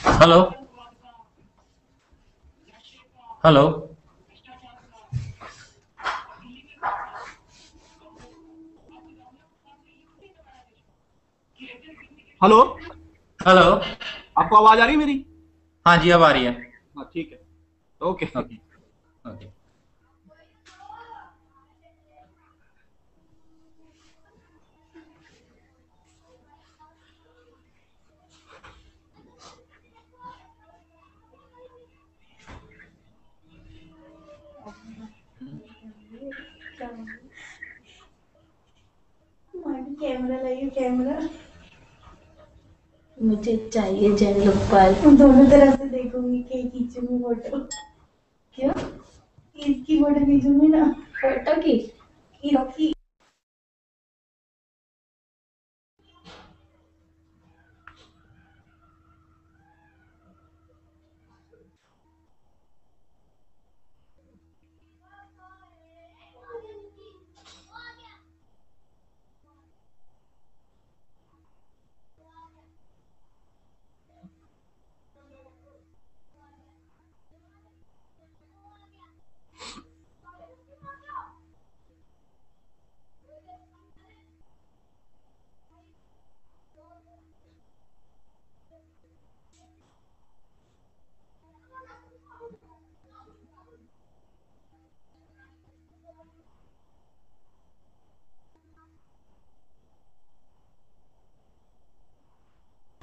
Hello. Hello. Hello. Hello. आपको आवाज आ रही है मेरी? हाँ जी, अब आ रही है। हाँ, ठीक है। ओके। ओके। ओके। कैमरा लगे कैमरा। मुझे चाहिए जय लोकपाल। दोनों तरफ से देखूंगी के खींचूंगी फोटो। क्यों? इसकी फोटो खींचूंगी ना। फोटो की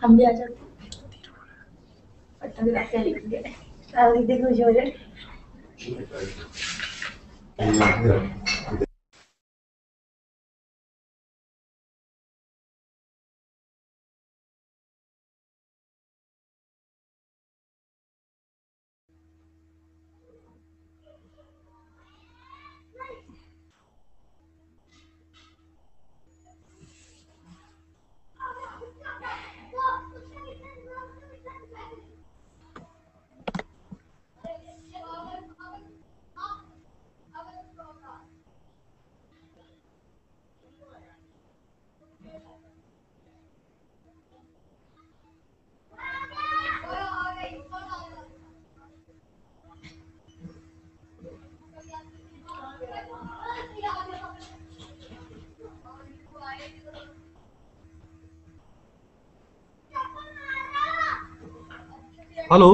हम भी आ जाते। पटना से लिखेंगे। शादी देखो खुश हो जाए। हेलो।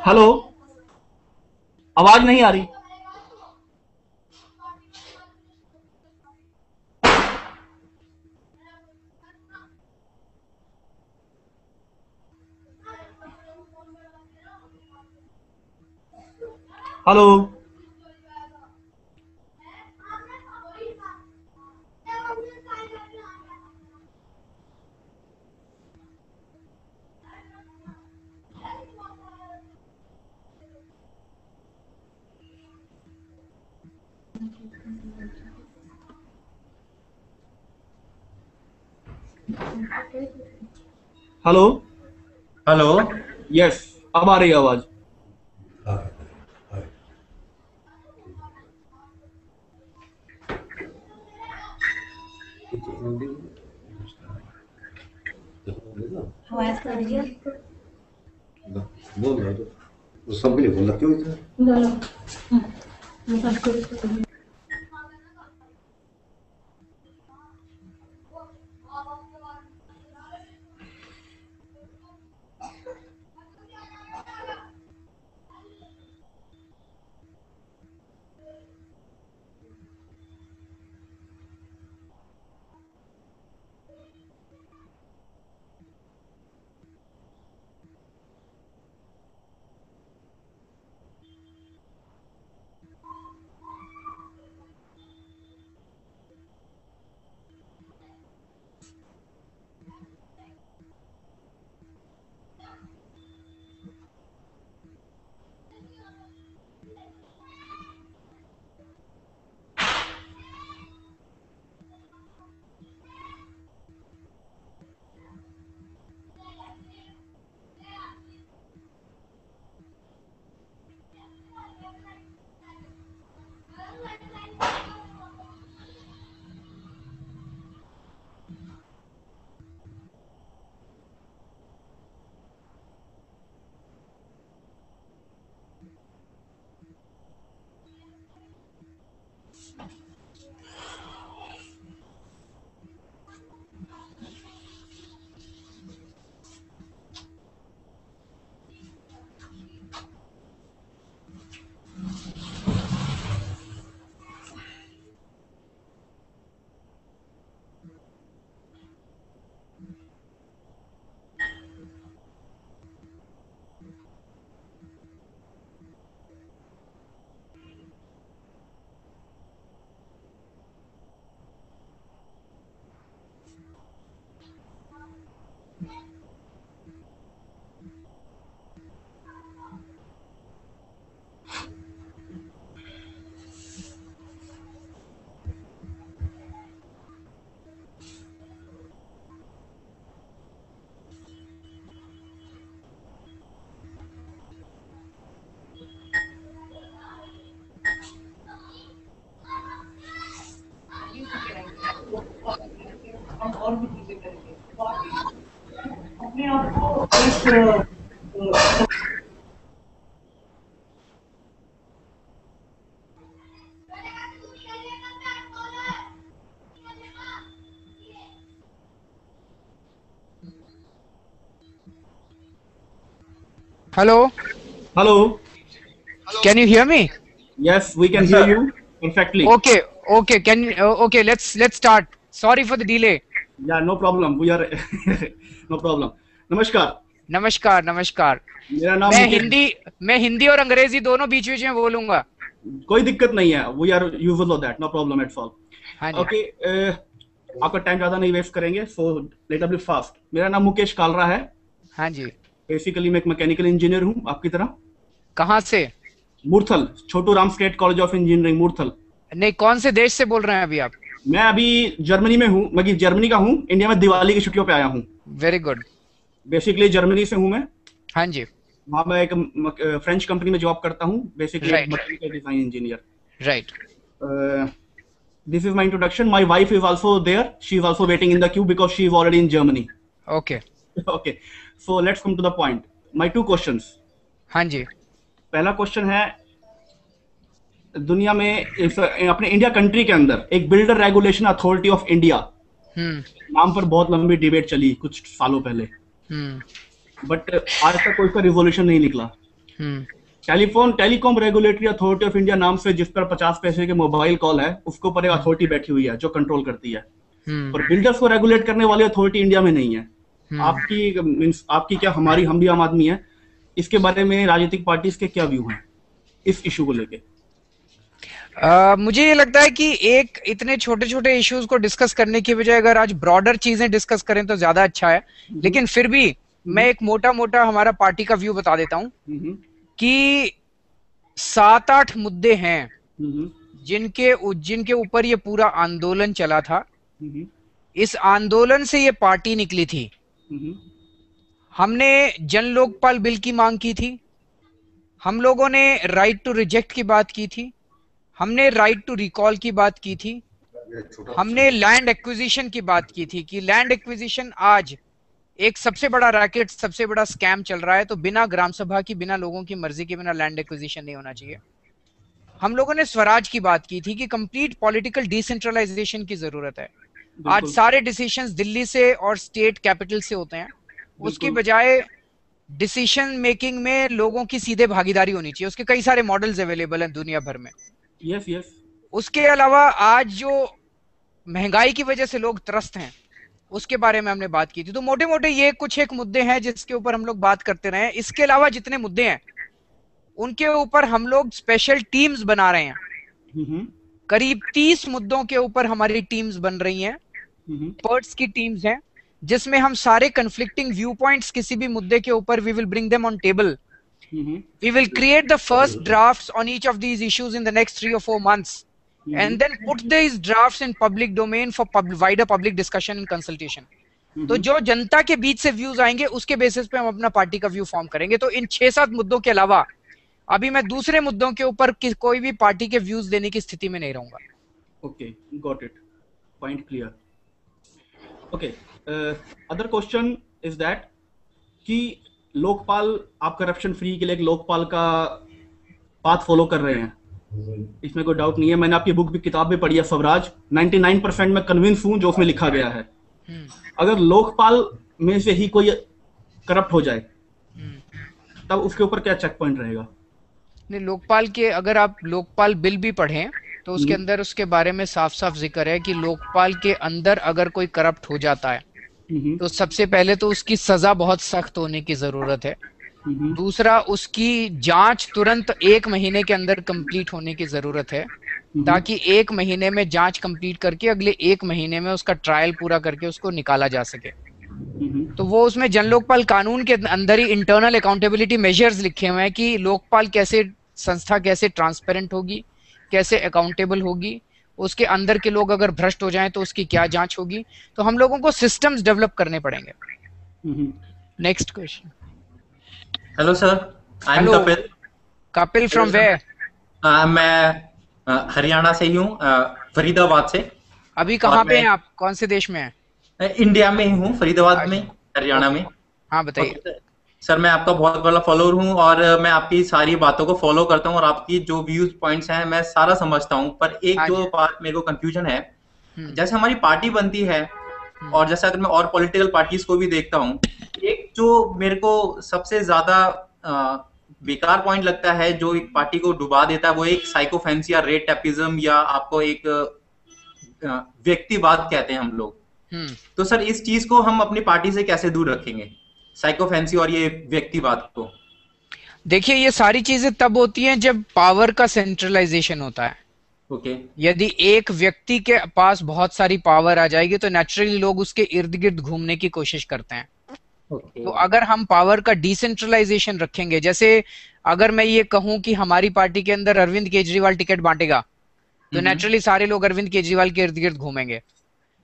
हेलो। आवाज नहीं आ रही। हेलो। हेलो। हेलो। यस, अब आ रही है आवाज। आवाज तो आ रही है। बोल रहा तो सब के लिए बोल रहा क्यों इतना? बोलो। मैं सबको Hello, Hello. can you hear me? Yes, we can Yes, hear sir. you perfectly. Okay, okay, okay, let's start. Sorry for the delay. Yeah, no problem. We are no problem. नमस्कार. नमस्कार नमस्कार. मेरा नाम मैं मुकेश. हिंदी मैं हिंदी और अंग्रेजी दोनों बीच बीच में बोलूंगा. कोई दिक्कत नहीं है. We are used to that. No problem at all. हाँ जी. Okay. आपका टाइम ज्यादा नहीं वेस्ट करेंगे. So let us be fast. मेरा नाम मुकेश कालरा है. हाँ जी. बेसिकली मैं एक मैकेनिकल इंजीनियर हूँ आपकी तरह. कहाँ से? Murthal, Chhotu Ram state college of engineering Murthal. नहीं, कौन से देश से बोल रहे हैं अभी आप? मैं अभी जर्मनी में हूँ. मैं जर्मनी का हूँ. इंडिया में दिवाली की छुट्टियों पे आया हूँ. Very good. बेसिकली जर्मनी से हूँ मैं. हाँ जी. वहाँ मैं एक फ्रेंच कंपनी में जॉब करता हूँ. Basically Right. Mechanical design engineer. Right. This is my introduction. My wife is also there. She is also waiting in the queue because she is already in Germany. Okay. Okay. So let's come to the point. My two questions. हाँ जी. पहला question है, दुनिया में अपने India country के अंदर एक builder regulation authority of India नाम पर बहुत लंबी डिबेट चली कुछ सालों पहले. बट आज तक कोई का रिवोल्यूशन नहीं निकला. Telecom regulatory authority of India नाम से, जिस पर 50 पैसे के मोबाइल कॉल है, उसके ऊपर एक अथॉरिटी बैठी हुई है जो कंट्रोल करती है. और बिल्डर्स को रेगुलेट करने वाली अथॉरिटी इंडिया में नहीं है. आपकी क्या, हमारी, हम भी आम आदमी है, इसके बारे में राजनीतिक पार्टीज के क्या व्यू हैं इस इशू को लेके? मुझे ये लगता है कि एक इतने छोटे छोटे इश्यूज को डिस्कस करने की बजाय अगर आज ब्रॉडर चीजें डिस्कस करें तो ज्यादा अच्छा है. लेकिन फिर भी मैं एक मोटा मोटा हमारा पार्टी का व्यू बता देता हूं कि 7-8 मुद्दे हैं जिनके ऊपर ये पूरा आंदोलन चला था. इस आंदोलन से ये पार्टी निकली थी. हमने जन लोकपाल बिल की मांग की थी. हम लोगों ने राइट टू रिजेक्ट की बात की थी. हमने राइट टू रिकॉल की बात की थी. हमने लैंड एक्विजिशन की बात की थी कि लैंड एक्विजिशन आज एक सबसे बड़ा रैकेट, सबसे बड़ा स्कैम चल रहा है. तो बिना ग्राम सभा की, बिना लोगों की मर्जी के, बिना लैंड एक्विजिशन नहीं होना चाहिए. हम लोगों ने स्वराज की बात की थी कि कंप्लीट पॉलिटिकल डिसेंट्रलाइजेशन की जरूरत है. आज सारे डिसीजंस दिल्ली से और स्टेट कैपिटल से होते हैं. उसकी बजाय डिसीजन मेकिंग में लोगों की सीधे भागीदारी होनी चाहिए. उसके कई सारे मॉडल्स अवेलेबल हैं दुनिया भर में. Yes yes. उसके अलावा आज जो महंगाई की वजह से लोग त्रस्त हैं, उसके बारे में हमने बात की थी. तो मोटे मोटे ये कुछ एक मुद्दे हैं जिसके ऊपर हम लोग बात करते रहे. इसके अलावा जितने मुद्दे हैं उनके ऊपर हम लोग स्पेशल टीम्स बना रहे हैं. करीब 30 मुद्दों के ऊपर हमारी टीम्स बन रही हैं. एक्सपर्ट्स की टीम्स हैं जिसमें हम सारे कन्फ्लिक्टिंग व्यू पॉइंट्स किसी भी मुद्दे के ऊपर we will bring them on table. We will create the first drafts on each of these issues in the next 3 or 4 months, and then put these drafts in public domain for wider public discussion and consultation. तो जो जनता के बीच से views आएंगे उसके basis पे हम अपना party का व्यू फॉर्म करेंगे. तो इन 6-7 मुद्दों के अलावा अभी मैं दूसरे मुद्दों के ऊपर कोई भी पार्टी के व्यूज देने की स्थिति में नहीं रहूंगा. Okay, got it. Point clear. Okay, other question is that कि लोकपाल, आप करप्शन फ्री के लिए एक लोकपाल का पाथ फॉलो कर रहे हैं, इसमें कोई डाउट नहीं है. मैंने आपकी बुक भी, किताब भी पढ़ी है, स्वराज. 99% मैं कन्विंस हूं जो उसमें लिखा गया है. अगर लोकपाल में से ही कोई करप्ट हो जाए तब उसके ऊपर क्या चेक पॉइंट रहेगा? नहीं, लोकपाल के, अगर आप लोकपाल बिल भी पढ़ें तो उसके अंदर उसके बारे में साफ साफ जिक्र है कि लोकपाल के अंदर अगर कोई करप्ट हो जाता है तो सबसे पहले तो उसकी सजा बहुत सख्त होने की जरूरत है. दूसरा, उसकी जांच तुरंत 1 महीने के अंदर कंप्लीट होने की जरूरत है, ताकि 1 महीने में जांच कंप्लीट करके अगले 1 महीने में उसका ट्रायल पूरा करके उसको निकाला जा सके. तो वो उसमें जन लोकपाल कानून के अंदर ही इंटरनल अकाउंटेबिलिटी मेजर्स लिखे हुए हैं कि लोकपाल कैसे, संस्था कैसे ट्रांसपेरेंट होगी, कैसे अकाउंटेबल होगी, उसके अंदर के लोग अगर भ्रष्ट हो जाएं तो उसकी क्या जांच होगी. तो हम लोगों को सिस्टम्स डेवलप करने पड़ेंगे. Next question. Hello sir, I am Kapil. Kapil from where? मैं हरियाणा से ही हूँ, फरीदाबाद से. अभी कहाँ पे हैं आप, कौन से देश में हैं? इंडिया में ही हूँ, फरीदाबाद में, हरियाणा में. हाँ बताइए. सर मैं आपका बहुत बड़ा फॉलोअर हूँ और मैं आपकी सारी बातों को फॉलो करता हूँ और आपकी जो व्यूज पॉइंट्स हैं मैं सारा समझता हूँ, पर एक हाँ जो जी। बात मेरे को कंफ्यूजन है, हम्म। जैसे हमारी पार्टी बनती है और जैसे अगर मैं और पॉलिटिकल पार्टीज को भी देखता हूँ, एक जो मेरे को सबसे ज्यादा बेकार पॉइंट लगता है जो एक पार्टी को डुबा देता है, वो एक साइकोफेंसी या रेड टैपिज्म या आपको एक व्यक्तिवाद कहते हैं हम लोग। तो सर इस चीज को हम अपनी पार्टी से कैसे दूर रखेंगे, साइकोफेंसी और ये व्यक्तिवाद को? देखिए ये सारी चीजें तब होती हैं जब पावर का सेंट्रलाइजेशन होता है। ओके। यदि एक व्यक्ति के पास बहुत सारी पावर आ जाएगी तो नेचुरली लोग उसके इर्द गिर्द घूमने की कोशिश करते हैं। ओके। तो अगर हम पावर का डिसेंट्रलाइजेशन रखेंगे, जैसे अगर मैं ये कहूं कि हमारी पार्टी के अंदर अरविंद केजरीवाल टिकट बांटेगा, तो नेचुरली सारे लोग अरविंद केजरीवाल के इर्द गिर्द घूमेंगे।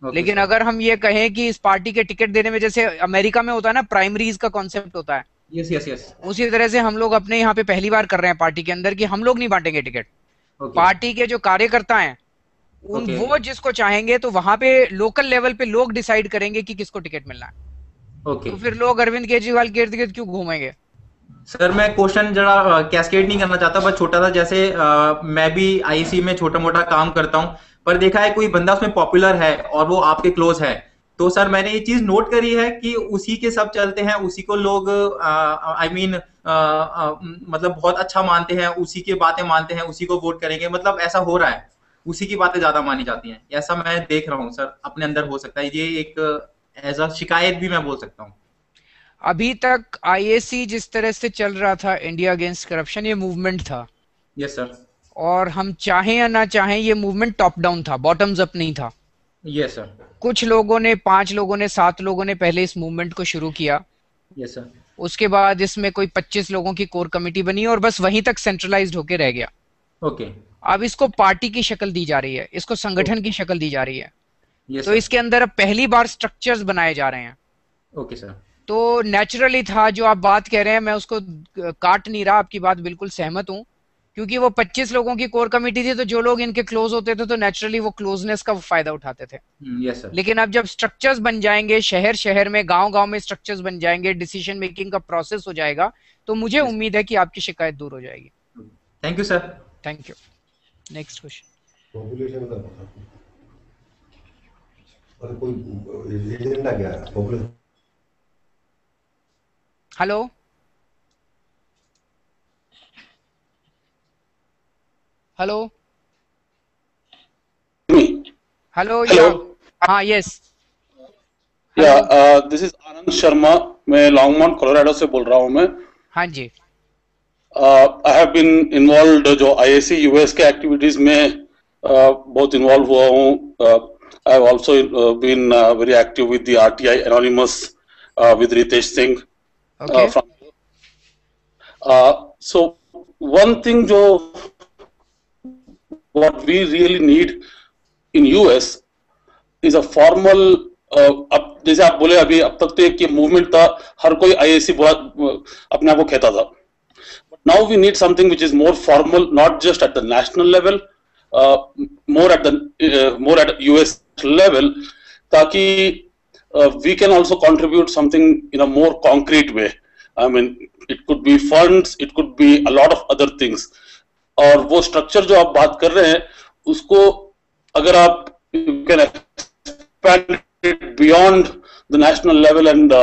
लेकिन अगर हम ये कहें कि इस पार्टी के टिकट देने में, जैसे अमेरिका में होता है ना, प्राइमरीज का कॉन्सेप्ट होता है, यस यस यस, उसी तरह से हम लोग अपने यहाँ पे पहली बार कर रहे हैं पार्टी के अंदर कि हम लोग नहीं बांटेंगे टिकट। पार्टी के जो कार्यकर्ता हैं वो जिसको चाहेंगे, तो वहां पे लोकल लेवल पे लोग डिसाइड करेंगे कि किसको टिकट मिलना है। तो फिर लोग अरविंद केजरीवाल के इर्द गिर्द क्यों घूमेंगे? सर मैं क्वेश्चन जरा कैस्केड नहीं करना चाहता, बस छोटा सा, जैसे मैं भी आईसी में छोटा मोटा काम करता हूँ, पर देखा है कोई बंदा उसमें पॉपुलर है और वो आपके क्लोज है, तो सर मैंने ये चीज नोट करी है कि उसी के सब चलते हैं, उसी को लोग आई मीन मतलब बहुत अच्छा मानते हैं, उसी की बातें मानते हैं, उसी को वोट करेंगे, मतलब ऐसा हो रहा है, उसी की बातें ज्यादा मानी जाती हैं, ऐसा मैं देख रहा हूँ सर अपने अंदर। हो सकता है ये एक एज अ शिकायत भी मैं बोल सकता हूँ। अभी तक आईएसी जिस तरह से चल रहा था, इंडिया अगेंस्ट करप्शन, ये मूवमेंट था। Yes sir. और हम चाहें या ना चाहें ये मूवमेंट टॉप डाउन था, बॉटम्स अप नहीं था। Yes sir. कुछ लोगों ने, 5 लोगों ने, 7 लोगों ने पहले इस मूवमेंट को शुरू किया। Yes sir. उसके बाद इसमें कोई 25 लोगों की कोर कमेटी बनी और बस वहीं तक सेंट्रलाइज्ड होके रह गया। ओके। अब इसको पार्टी की शक्ल दी जा रही है, इसको संगठन की शक्ल दी जा रही है। यस तो सर। इसके अंदर अब पहली बार स्ट्रक्चर्स बनाए जा रहे हैं। Okay sir. तो नेचुरली था, जो आप बात कह रहे हैं मैं उसको काट नहीं रहा, आपकी बात बिल्कुल सहमत हूं, क्योंकि वो 25 लोगों की कोर कमेटी थी, तो जो लोग इनके क्लोज होते थे तो नेचुरली वो क्लोजनेस का फायदा उठाते थे। Yes sir. लेकिन अब जब स्ट्रक्चर्स बन जाएंगे, शहर शहर में, गांव गांव में स्ट्रक्चर्स बन जाएंगे, डिसीजन मेकिंग का प्रोसेस हो जाएगा, तो मुझे उम्मीद है कि आपकी शिकायत दूर हो जाएगी। Thank you sir. Thank you. Next question. Population का पता और कोई एजेंडा क्या है पॉपुलेशन? हेलो हेलो हेलो या हाँ yes this is Anand Sharma, मैं लॉन्गमाउंट कोलोराडो से बोल रहा हूँ मैं। हाँ जी। आई हैव बीन इन्वॉल्व्ड, जो आईएसी यूएस के एक्टिविटीज में बहुत इन्वॉल्व हुआ हूँ। I have also been very active with the RTI anonymous with Ritesh Singh. So one thing जो what we really need in US is a formal अब जैसे आप बोले अभी, अब तक तो एक ये मूवमेंट था, हर कोई आईएसी अपने आप को कहता था, but now we need something which is more formal, not just at the national level, more at US level, ताकि we can also contribute something in a more concrete way. I mean, it could be funds, it could be a lot of other things. और वो structure जो आप बात कर रहे हैं, उसको अगर आप can expand it beyond the national level and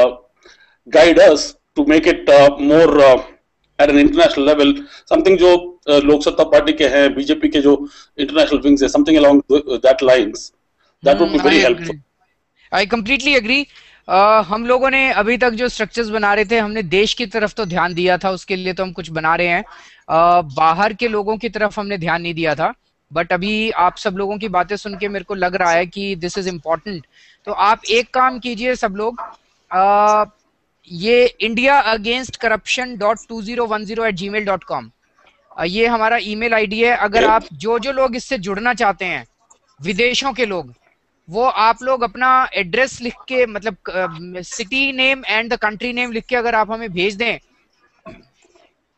guide us to make it more at an international level, something जो लोक सत्ता पार्टी के हैं, बीजेपी के जो इंटरनेशनल विंग्स है, something along that lines, that would be very helpful. I completely agree. हम लोगों ने अभी तक जो स्ट्रक्चर्स बना रहे थे, हमने देश की तरफ तो ध्यान दिया था, उसके लिए तो हम कुछ बना रहे हैं। बाहर के लोगों की तरफ हमने ध्यान नहीं दिया था, बट अभी आप सब लोगों की बातें सुन के मेरे को लग रहा है कि दिस इज इम्पोर्टेंट। तो आप एक काम कीजिए सब लोग, ये इंडिया अगेंस्ट करप्शन .2010@gmail.com ये हमारा ईमेल आईडी है। अगर आप जो लोग इससे जुड़ना चाहते हैं, विदेशों के लोग, वो आप लोग अपना एड्रेस लिख के, मतलब city name and the country name लिख के अगर आप हमें भेज दें,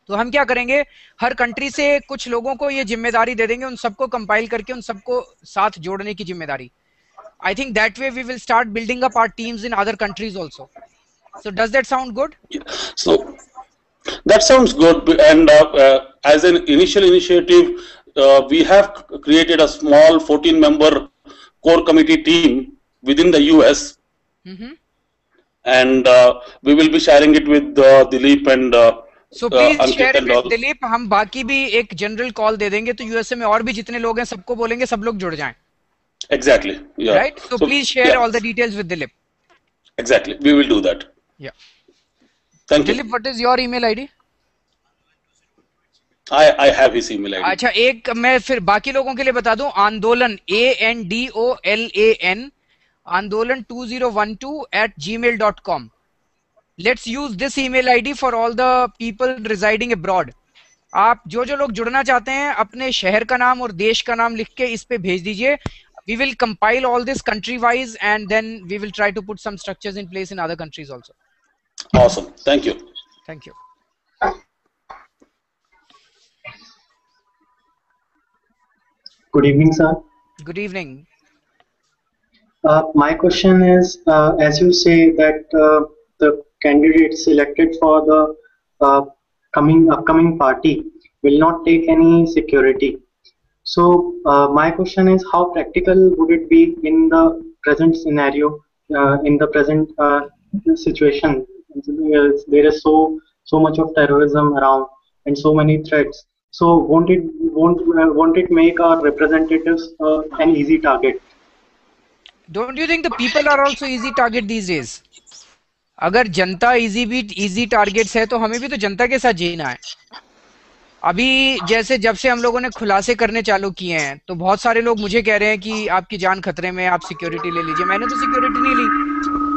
तो हम क्या करेंगे, हर कंट्री से कुछ लोगों को ये जिम्मेदारी दे देंगे, उन सबको कंपाइल करके उन सबको साथ जोड़ने की जिम्मेदारी। I think that way we will start building up our teams in other countries also. So does that sound good? So That sounds good. And as an initial initiative, we have created a small 14-member core committee team within the US. And we will be sharing it with Dilip and So please Ankit share it and with all. Dilip. हम बाकी भी एक general call दे देंगे, तो USA में और भी जितने लोग हैं सबको बोलेंगे, सब लोग जुड़ जाएं. Exactly. Yeah. Right? So please share all the details with Dilip. Exactly. We will do that. Yeah. Thank you. Dilip, what is your email ID? I have his email ID. अच्छा, एक मैं फिर बाकी लोगों के लिए बता दूं. आंदोलन ANDOLAN आंदोलन 2012@gmail.com. Let's use this email ID for all the people residing abroad. आप जो लोग जुड़ना चाहते हैं अपने शहर का नाम और देश का नाम लिख के इस पे भेज दीजिए. We will compile all this country wise and then we will try to put some structures in place in other countries also. Awesome. Thank you. Thank you. Good evening, sir. Good evening. My question is, as you say that the candidates selected for the upcoming party will not take any security. So my question is, how practical would it be in the present scenario, in the present situation? There is so much of terrorism around and so many threats. So won't it make our representatives an easy target? Don't you think the people are also easy target these days? अगर जनता easy targets है तो हमें भी तो जनता के साथ जीना है. अभी जैसे जब से हम लोगों ने खुलासे करने चालू किए हैं तो बहुत सारे लोग मुझे कह रहे हैं कि आपकी जान खतरे में, आप सिक्योरिटी ले लीजिए. मैंने तो सिक्योरिटी नहीं ली.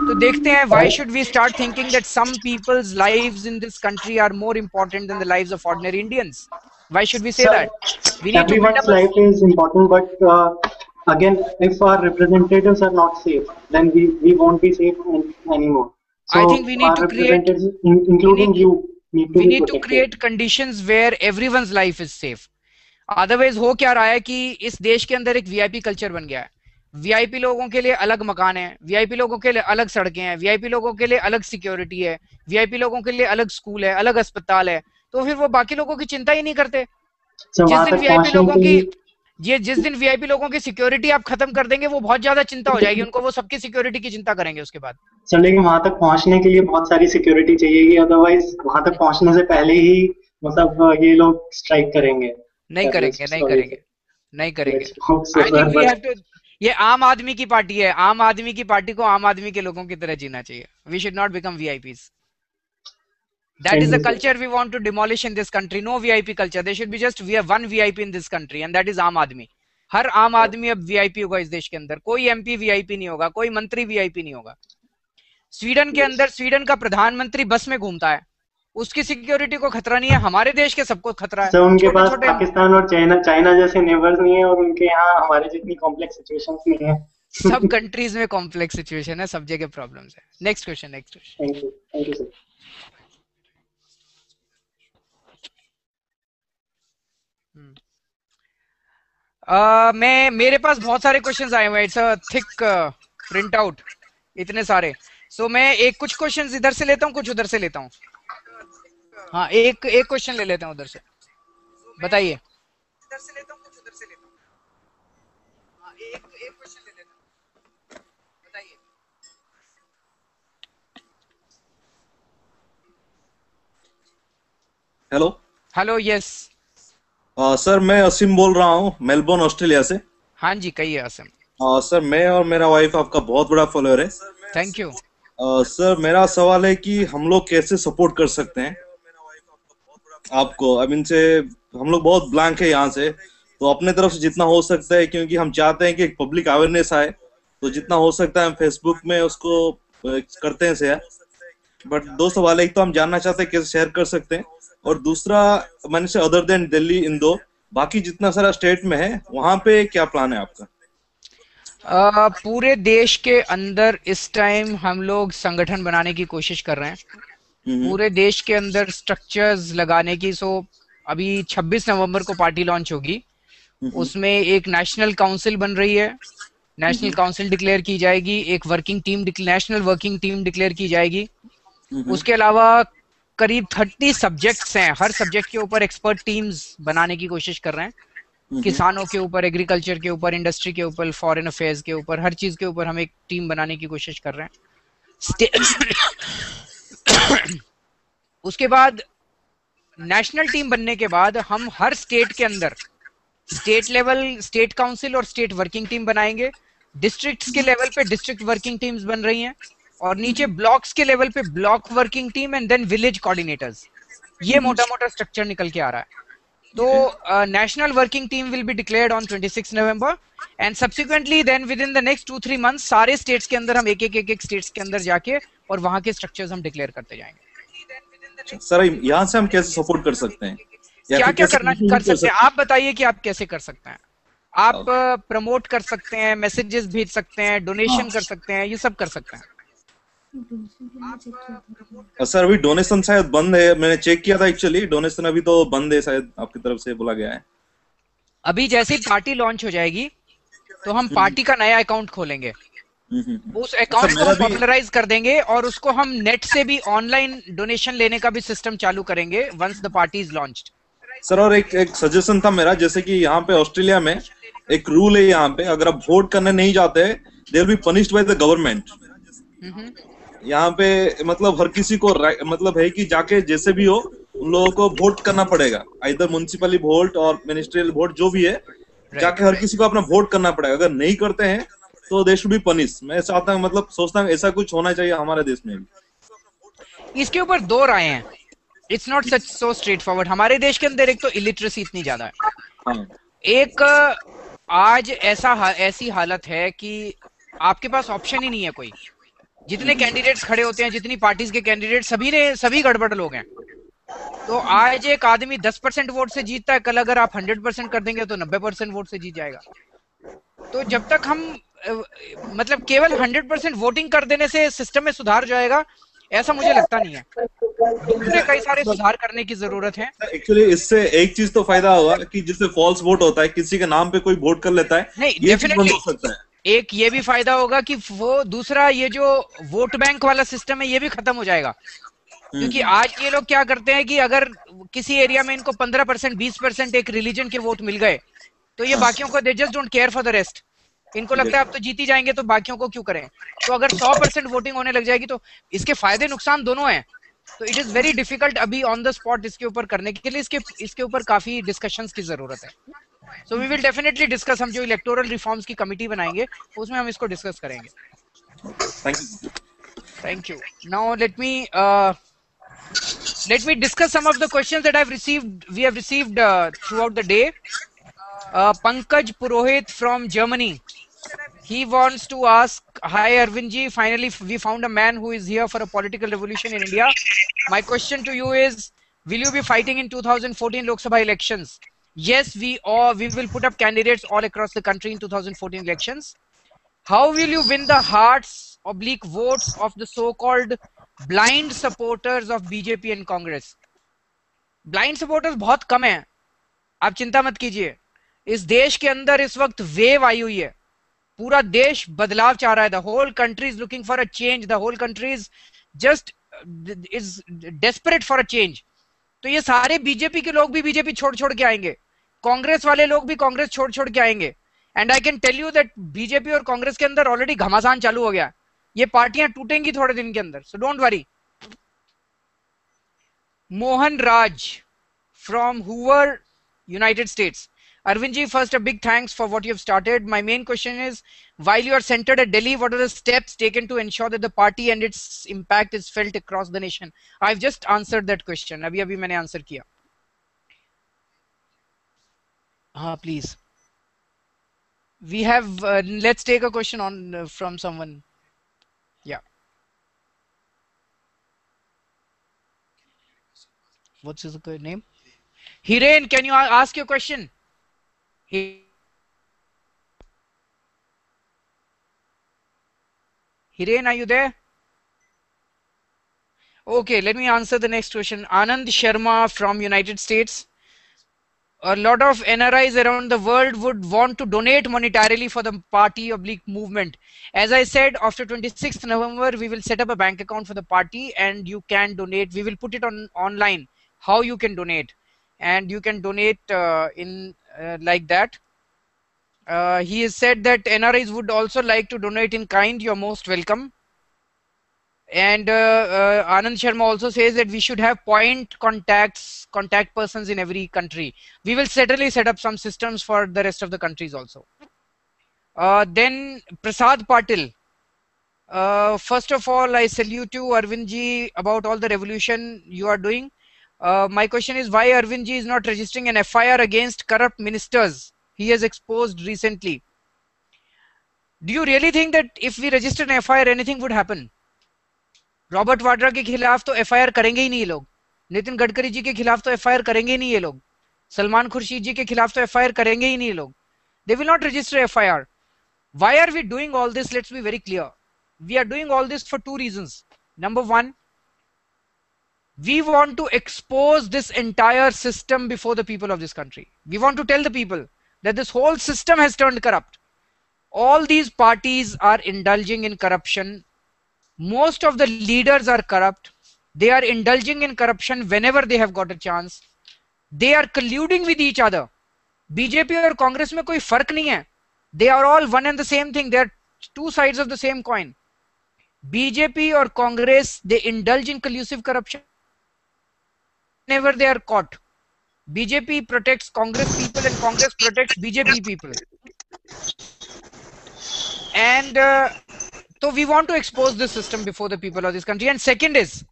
तो देखते हैं, why should we start thinking that some people's lives in this country are more important than the lives of ordinary Indians? Why should we say that? We need Everyone's life is important, but again, if our representatives are not safe, then we won't be safe anymore. So I think we need to create, including you, we need to create conditions where everyone's life is safe. Otherwise हो क्या रहा है कि इस देश के अंदर एक वीआईपी कल्चर बन गया है. वीआईपी लोगों के लिए अलग मकान है, वीआईपी लोगों के लिए अलग सड़कें हैं, वीआईपी लोगों के लिए अलग सिक्योरिटी है, वीआईपी लोगों के लिए अलग स्कूल है, अलग अस्पताल है. तो फिर वो बाकी लोगों की चिंता ही नहीं करते. जिस दिन वीआईपी लोगों की सिक्योरिटी आप खत्म कर देंगे, वो बहुत ज्यादा चिंता हो जाएगी उनको, वो सबकी सिक्योरिटी की चिंता करेंगे उसके बाद. सर लेकिन वहां तक पहुंचने के लिए बहुत सारी सिक्योरिटी चाहिए, अदरवाइज वहां तक पहुंचने से पहले ही मतलब ये लोग स्ट्राइक करेंगे. नहीं करेंगे. I think we have to. ये आम आदमी की पार्टी है, आम आदमी की पार्टी को आम आदमी के लोगों की तरह जीना चाहिए. We should not become VIPs. That is the culture we want to demolish in this country. No VIP culture. There should be just one VIP in this country, and that is आम आदमी. हर आम आदमी अब VIP होगा इस देश के अंदर. कोई MP VIP नहीं होगा, कोई मंत्री VIP नहीं होगा. स्वीडन के अंदर स्वीडन का प्रधानमंत्री बस में घूमता है, उसकी सिक्योरिटी को खतरा नहीं है. हमारे देश के सबको खतरा है. तो उनके पास पाकिस्तान और चाइना जैसे नेबर्स नहीं है, और उनके यहाँ हमारे जितनी कॉम्प्लेक्स सिचुएशंस नहीं है. सब कंट्रीज में कॉम्प्लेक्स सिचुएशन है, सब जगह प्रॉब्लम्स है. Next question. Thank you sir. मेरे पास बहुत सारे क्वेश्चंस आए हुए हैं. It's a thick print out, इतने सारे. सो मैं कुछ क्वेश्चंस इधर से लेता हूँ, कुछ उधर से लेता हूँ. हाँ, एक क्वेश्चन ले लेता हूँ उधर से. बताइए. इधर से लेता हूँ, कुछ उधर से लेता हूँ. हाँ, एक क्वेश्चन ले लेता हूँ. बताइए. हेलो. यस सर, मैं असीम बोल रहा हूँ मेलबोर्न ऑस्ट्रेलिया से. हाँ जी, कहिए असीम. सर, मैं और मेरा वाइफ आपका बहुत बड़ा फॉलोअर है. Thank you. सर, मेरा सवाल है कि हम लोग कैसे सपोर्ट कर सकते हैं आपको. आई मीन से हम लोग बहुत ब्लैंक है यहाँ से, तो अपने तरफ से जितना हो सकता है, क्योंकि हम चाहते हैं कि एक पब्लिक अवेयरनेस आए, तो जितना हो सकता है हम फेसबुक में उसको करते हैं शेयर. बट दो सवाल है, एक तो हम जानना चाहते हैं कैसे शेयर कर सकते हैं, और दूसरा मैंने से अदर देन दिल्ली, इंदौर, बाकी जितना सारा स्टेट में है वहां पे क्या प्लान है आपका? पूरे देश के अंदर इस टाइम हम लोग संगठन बनाने की कोशिश कर रहे हैं. पूरे देश के अंदर स्ट्रक्चर्स लगाने की. सो अभी 26 नवंबर को पार्टी लॉन्च होगी. उसमें एक नेशनल काउंसिल बन रही है. नेशनल काउंसिल डिक्लेयर की जाएगी. एक working team, national working team declare की जाएगी. उसके अलावा करीब 30 सब्जेक्ट्स हैं, हर सब्जेक्ट के ऊपर एक्सपर्ट टीम्स बनाने की कोशिश कर रहे हैं। किसानों के ऊपर, एग्रीकल्चर के ऊपर, इंडस्ट्री के ऊपर, फॉरेन अफेयर्स के ऊपर, हर चीज के ऊपर हम एक टीम बनाने की कोशिश कर रहे हैं। उसके बाद नेशनल टीम बनने के बाद हम हर स्टेट के अंदर स्टेट लेवल स्टेट काउंसिल और स्टेट वर्किंग टीम बनाएंगे। डिस्ट्रिक्ट्स के लेवल पे डिस्ट्रिक्ट वर्किंग टीम्स बन रही हैं, और नीचे ब्लॉक्स के लेवल पे block working team and then village coordinators. ये मोटा मोटा स्ट्रक्चर निकल के आ रहा है। तो national working team will be declared on 26 November and subsequently then within the next 2-3 months सारे states के अंदर हम एक states के अंदर जाके और वहां के structures हम declare करते जाएंगे। सर यहाँ से हम कैसे सपोर्ट कर सकते हैं, क्या क्या कर सकते हैं आप बताइए कि आप कैसे कर सकते हैं। आप प्रमोट कर सकते हैं, मैसेजेस भेज सकते हैं, डोनेशन कर सकते हैं, ये सब कर सकते हैं। सर अभी डोनेशन शायद बंद है, मैंने चेक किया था एक्चुअली, डोनेशन अभी तो बंद है शायद, आपकी तरफ से बोला गया है। अभी जैसे ही पार्टी लॉन्च हो जाएगी तो हम पार्टी का नया अकाउंट खोलेंगे, उस अकाउंट को हम पॉपुलराइज कर देंगे और उसको हम नेट से भी ऑनलाइन डोनेशन लेने का भी सिस्टम चालू करेंगे once the party is launched. Sir और एक सजेशन था मेरा, जैसे कि यहाँ पे ऑस्ट्रेलिया में एक रूल है, यहाँ पे अगर आप वोट करने नहीं जाते they will be punished by the government. यहाँ पे मतलब हर किसी को मतलब है कि जाके जैसे भी हो उन लोगों को वोट करना पड़ेगा, इधर म्युनिसिपली वोट और मिनिस्ट्रियल वोट जो भी है, जाके हर किसी को अपना वोट करना पड़ेगा। अगर नहीं करते हैं तो दे शुड बी पनिश। मैं चाहता हूँ, मतलब सोचता हूँ ऐसा कुछ होना चाहिए हमारे देश में भी। इसके ऊपर दो राय हैं, it's not such so straight forward. हमारे देश के अंदर एक तो इलिटरेसी इतनी ज्यादा है, हाँ। एक आज ऐसी हालत है कि आपके पास ऑप्शन ही नहीं है कोई। जितने कैंडिडेट्स खड़े होते हैं, जितनी पार्टीज के कैंडिडेट, सभी गड़बड़ लोग हैं। तो आज एक आदमी 10% वोट से जीतता है, कल अगर आप 100% कर देंगे तो 90% वोट से जीत जाएगा। तो जब तक हम मतलब केवल 100% वोटिंग कर देने से सिस्टम में सुधार जाएगा, ऐसा मुझे लगता नहीं है। दूसरे कई सारे सुधार करने की जरूरत है। एक्चुअली इससे एक चीज तो फायदा होगा कि जिससे फॉल्स वोट होता है, किसी के नाम पे कोई वोट कर लेता है, नहीं, ये चीज बंद हो सकता है। एक ये भी फायदा होगा कि वो दूसरा ये जो वोट बैंक वाला सिस्टम है ये भी खत्म हो जाएगा। क्योंकि आज ये लोग क्या करते हैं कि अगर किसी एरिया में इनको 15% 20% एक रिलीजन के वोट मिल गए तो ये बाकियों को they just don't care for the rest. इनको लगता है अब तो जीती जाएंगे तो बाकियों को क्यों करें। तो अगर 100% वोटिंग होने लग जाएगी तो इसके फायदे नुकसान दोनों हैं। तो इट इज वेरी डिफिकल्ट अभी ऑन द स्पॉट इसके ऊपर करने के लिए। इसके ऊपर काफी डिस्कशंस की जरूरत है। So we will definitely discuss. हम जो इलेक्टोरल रिफॉर्म्स की कमिटी बनाएंगे उसमें हम इसको डिस्कस करेंगे। Thank you. Now let me discuss some of the questions that we have received throughout the day. Pankaj Purohit from Germany, he wants to ask, hi Arvind ji, finally we found a man who is here for a political revolution in India. My question to you is, will you be fighting in 2014 Lok Sabha elections? Yes, we will put up candidates all across the country in 2014 elections. How will you win the hearts / votes of the so-called blind supporters of BJP and Congress? Blind supporters बहुत कम हैं, आप चिंता मत कीजिए। इस देश के अंदर इस वक्त वेव आई हुई है, पूरा देश बदलाव चाह रहा है। The whole country is looking for a change. The whole country is just desperate for a change. तो ये सारे बीजेपी के लोग भी बीजेपी छोड़ के आएंगे, कांग्रेस वाले लोग भी कांग्रेस छोड़ के आएंगे। And I can tell you that BJP और कांग्रेस के अंदर ऑलरेडी घमासान चालू हो गया। ये पार्टियां टूटेंगी थोड़े दिन के अंदर, so don't worry. Mohan Raj from Hoover, United states. Arvind ji, first a big thanks for what you have started. My main question is, while you are centered at Delhi, what are the steps taken to ensure that the party and its impact is felt across the nation? I've just answered that question. अभी मैंने answer किया। हाँ, please. We have, let's take a question on from someone. Yeah. What's his name? Hiren, can you ask your question? Hiren, are you there? Okay, let me answer the next question. Anand Sharma from United States. a lot of NRIs around the world would want to donate monetarily for the party oblique movement. As I said, after 26th November, we will set up a bank account for the party and you can donate. We will put it on online, how you can donate. And you can donate like that. He has said that NRIs would also like to donate in kind. You're most welcome. And Anand Sharma also says that we should have contact persons in every country. We will certainly set up some systems for the rest of the countries also. Then Prasad Patil. First of all, I salute you, Arvind ji, about all the revolution you are doing. My question is why Arvind ji is not registering an FIR against corrupt ministers he has exposed recently. Do you really think that if we register an FIR, anything would happen? Robert Vadra के खिलाफ तो FIR करेंगे ही नहीं ये लोग, नितिन गडकरी जी के खिलाफ तो एफआईआर करेंगे ही नहीं ये लोग, सलमान खुर्शीद जी के खिलाफ तो एफआईआर करेंगे ही नहीं ये लोग. They will not register FIR. Why are we doing all this? Let's be very clear. We are doing all this for two reasons. Number one, we want to expose this entire system before the people of this country. We want to tell the people that this whole system has turned corrupt. All these parties are indulging in corruption. Most of the leaders are corrupt. They are indulging in corruption whenever they have got a chance. They are colluding with each other. BJP और कांग्रेस में कोई फर्क नहीं है. They are all one and the same thing. They are two sides of the same coin. BJP और Congress, they indulge in collusive corruption whenever they are caught. BJP protects Congress people and Congress protects BJP people. And so we want to expose this system before the people of this country. And second is,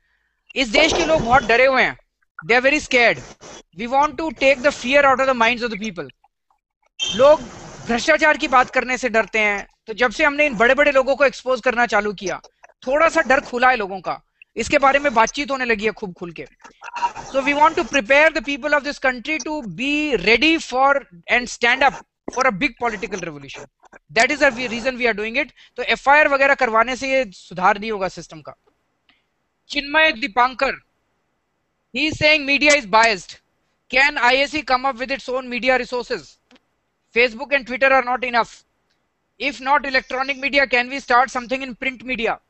इस देश के लोग बहुत डरे हुए हैं. They are very scared. We want to take the fear out of the minds of the people. लोग भ्रष्टाचार की बात करने से डरते हैं. तो जब से हमने इन बड़े बड़े लोगों को एक्सपोज करना चालू किया, थोड़ा सा डर खुला है लोगों का. इसके बारे में बातचीत होने लगी है खूब खुल के. So we want to prepare the people of this country to be ready for and stand up for a big political revolution. That is the reason we are doing it. तो FIR वगैरह करवाने से ये सुधार नहीं होगा system का. Chinmay Dipankar, he is saying media is biased. Can IAC come up with its own media resources? Facebook and Twitter are not enough. If not electronic media, can we start something in print media?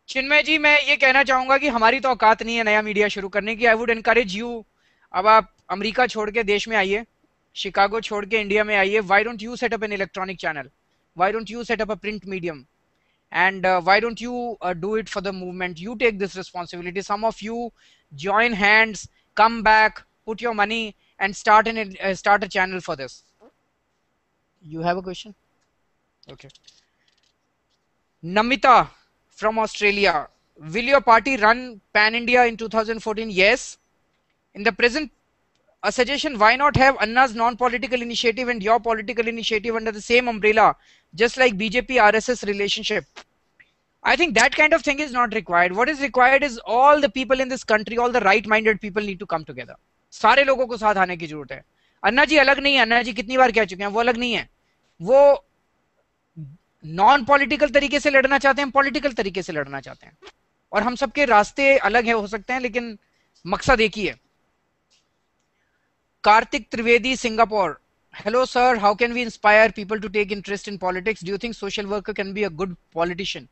चिन्मय जी, मैं ये कहना चाहूंगा कि हमारी तो औकात नहीं है नया मीडिया शुरू करने की. आई वुड एनकरेज यू, अब आप अमेरिका छोड़ के देश में आइए, शिकागो छोड़ के इंडिया में आइए. Why don't you set up an electronic channel? Why don't you set up a print medium? And why don't you do it for the movement? You take this responsibility. Some of you join hands, come back, put your money and start a channel for this. You have a question? Okay. Namita from Australia, will your party run Pan India in 2014? Yes. In the present, a suggestion, why not have Anna's non-political initiative and your political initiative under the same umbrella, just like BJP RSS relationship? I think that kind of thing is not required. What is required is all the people in this country, all the right-minded people need to come together. सारे लोगों को साथ आने की जरूरत है. अन्ना जी अलग नहीं है. अन्ना जी कितनी बार कह चुके हैं, वो अलग नहीं है. वो नॉन पॉलिटिकल तरीके से लड़ना चाहते हैं, पॉलिटिकल तरीके से लड़ना चाहते हैं. और हम सबके रास्ते अलग है हो सकते हैं, लेकिन मकसद एक ही है. Karthik Trivedi, Singapore. Hello sir, how can we inspire people to take interest in politics? Do you think social worker can be a good politician?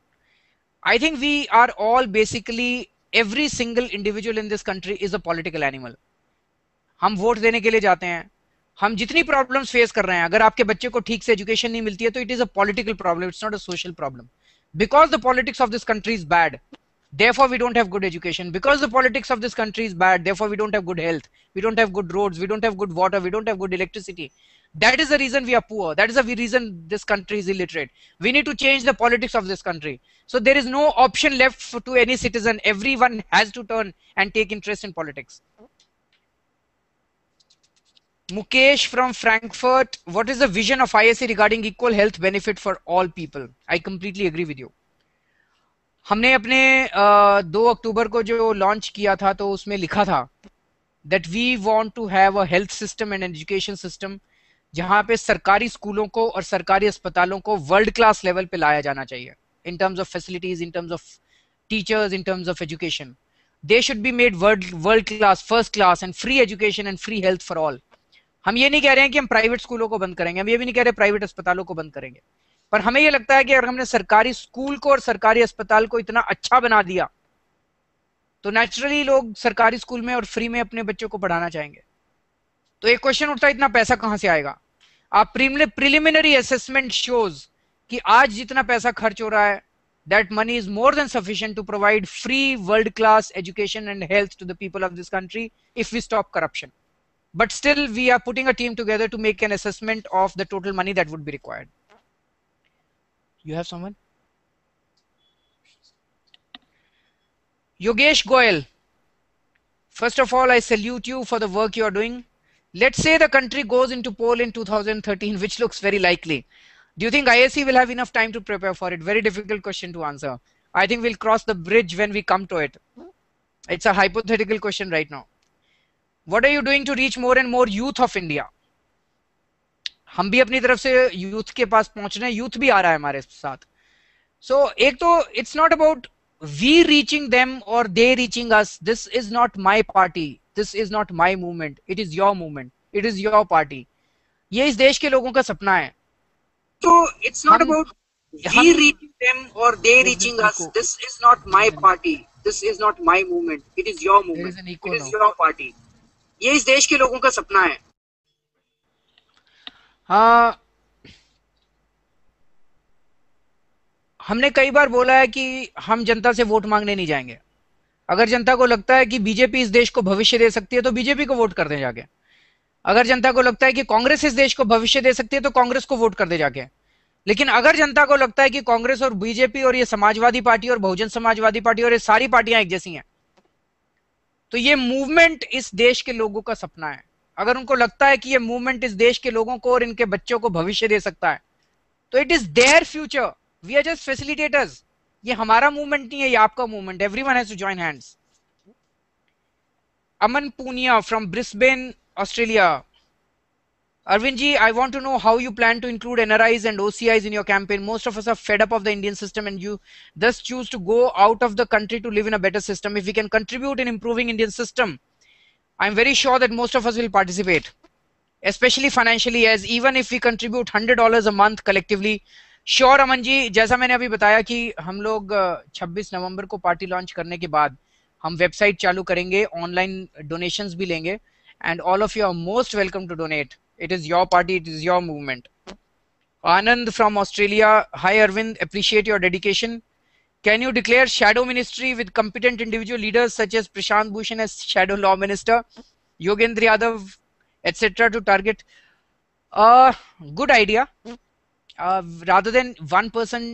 I think we are all basically, every single individual in this country is a political animal. हम vote देने के लिए जाते हैं. हम जितनी problems face कर रहे हैं, अगर आपके बच्चे को ठीक से एजुकेशन नहीं मिलती है तो it is a political problem, it's not a social problem. Because the politics of this country is bad, therefore we don't have good education. Because the politics of this country is bad, therefore we don't have good health, we don't have good roads, we don't have good water, we don't have good electricity. That is the reason we are poor. That is the reason this country is illiterate. We need to change the politics of this country. So there is no option left to any citizen. Everyone has to turn and take interest in politics. Mukesh from Frankfurt, what is the vision of IAC regarding equal health benefit for all people? I completely agree with you. हमने अपने 2 अक्टूबर को जो launch किया था तो उसमें लिखा था that we want to have a health system and an education system जहां पे सरकारी स्कूलों को और सरकारी अस्पतालों को वर्ल्ड क्लास लेवल पे लाया जाना चाहिए, in terms of facilities, in terms of teachers, in terms of education. They should be made world class, first class and free education and free health for all. हम ये नहीं कह रहे हैं कि हम प्राइवेट स्कूलों को बंद करेंगे, हम ये भी नहीं कह रहे प्राइवेट अस्पतालों को बंद करेंगे, पर हमें ये लगता है कि अगर हमने सरकारी स्कूल को और सरकारी अस्पताल को इतना अच्छा बना दिया तो नेचुरली लोग सरकारी स्कूल में और फ्री में अपने बच्चों को पढ़ाना चाहेंगे। तो एक क्वेश्चन उठता है, इतना पैसा कहां से आएगा? आप प्रिलिमिनरी असेसमेंट शोज कि आज जितना पैसा खर्च हो रहा है, that money is more than sufficient to provide free world class education and health to the people of this country if we stop corruption. But still we are putting a team together to make an assessment of the total money that would be required. You have someone? Yogesh Goyal, first of all I salute you for the work you are doing. Let's say the country goes into poll in 2013, which looks very likely. Do you think ISC will have enough time to prepare for it? Very difficult question to answer. I think we'll cross the bridge when we come to it. It's a hypothetical question right now. What are you doing to reach more and more youth of India? हम भी अपनी तरफ से youth के पास पहुंच रहे हैं, youth भी आ रहा है हमारे साथ. So एक तो it's not about we reaching them or they reaching us. This is not my party. This is not my movement. It is your movement. It is your party. ये इस देश के लोगों का सपना है. So it's not about we reaching them or they reaching us. This is not my party. This is not my movement. It is your movement. It is your party. ये इस देश के लोगों का सपना है. हाँ, हमने कई बार बोला है कि हम जनता से वोट मांगने नहीं जाएंगे. अगर जनता को लगता है कि बीजेपी इस देश को भविष्य दे सकती है तो बीजेपी को वोट कर दें जाके. अगर जनता को लगता है कि कांग्रेस इस देश को भविष्य दे सकती है तो कांग्रेस को वोट कर दे जाके. लेकिन अगर जनता को लगता है कि कांग्रेस और बीजेपी और ये समाजवादी पार्टी और बहुजन समाजवादी पार्टी और ये सारी पार्टियां एक जैसी हैं, तो ये मूवमेंट इस देश के लोगों का सपना है. अगर उनको लगता है कि ये मूवमेंट इस देश के लोगों को और इनके बच्चों को भविष्य दे सकता है, तो it is their future. We are just facilitators. ये हमारा मूवमेंट नहीं है, ये आपका movement. Everyone has to join hands. Aman Poonia from Brisbane, Australia. Arvind ji, I want to know how you plan to include NRIs and OCIs in your campaign. Most of us are fed up of the Indian system and you thus choose to go out of the country to live in a better system. If we can contribute in improving Indian system, I'm very sure that most of us will participate, especially financially, as even if we contribute $100 a month collectively. Sure Aman ji, जैसा मैंने अभी बताया कि हम लोग 26 नवंबर को party launch करने के बाद हम वेबसाइट चालू करेंगे, ऑनलाइन डोनेशंस भी लेंगे. And all of you are most welcome to donate. It is your party, it is your movement. Anand from Australia. Hi Arvind, appreciate your dedication. Can you declare shadow ministry with competent individual leaders such as Prashant Bhushan as shadow law minister, Yogendra Yadav, etc. to target? Good idea. Rather than one person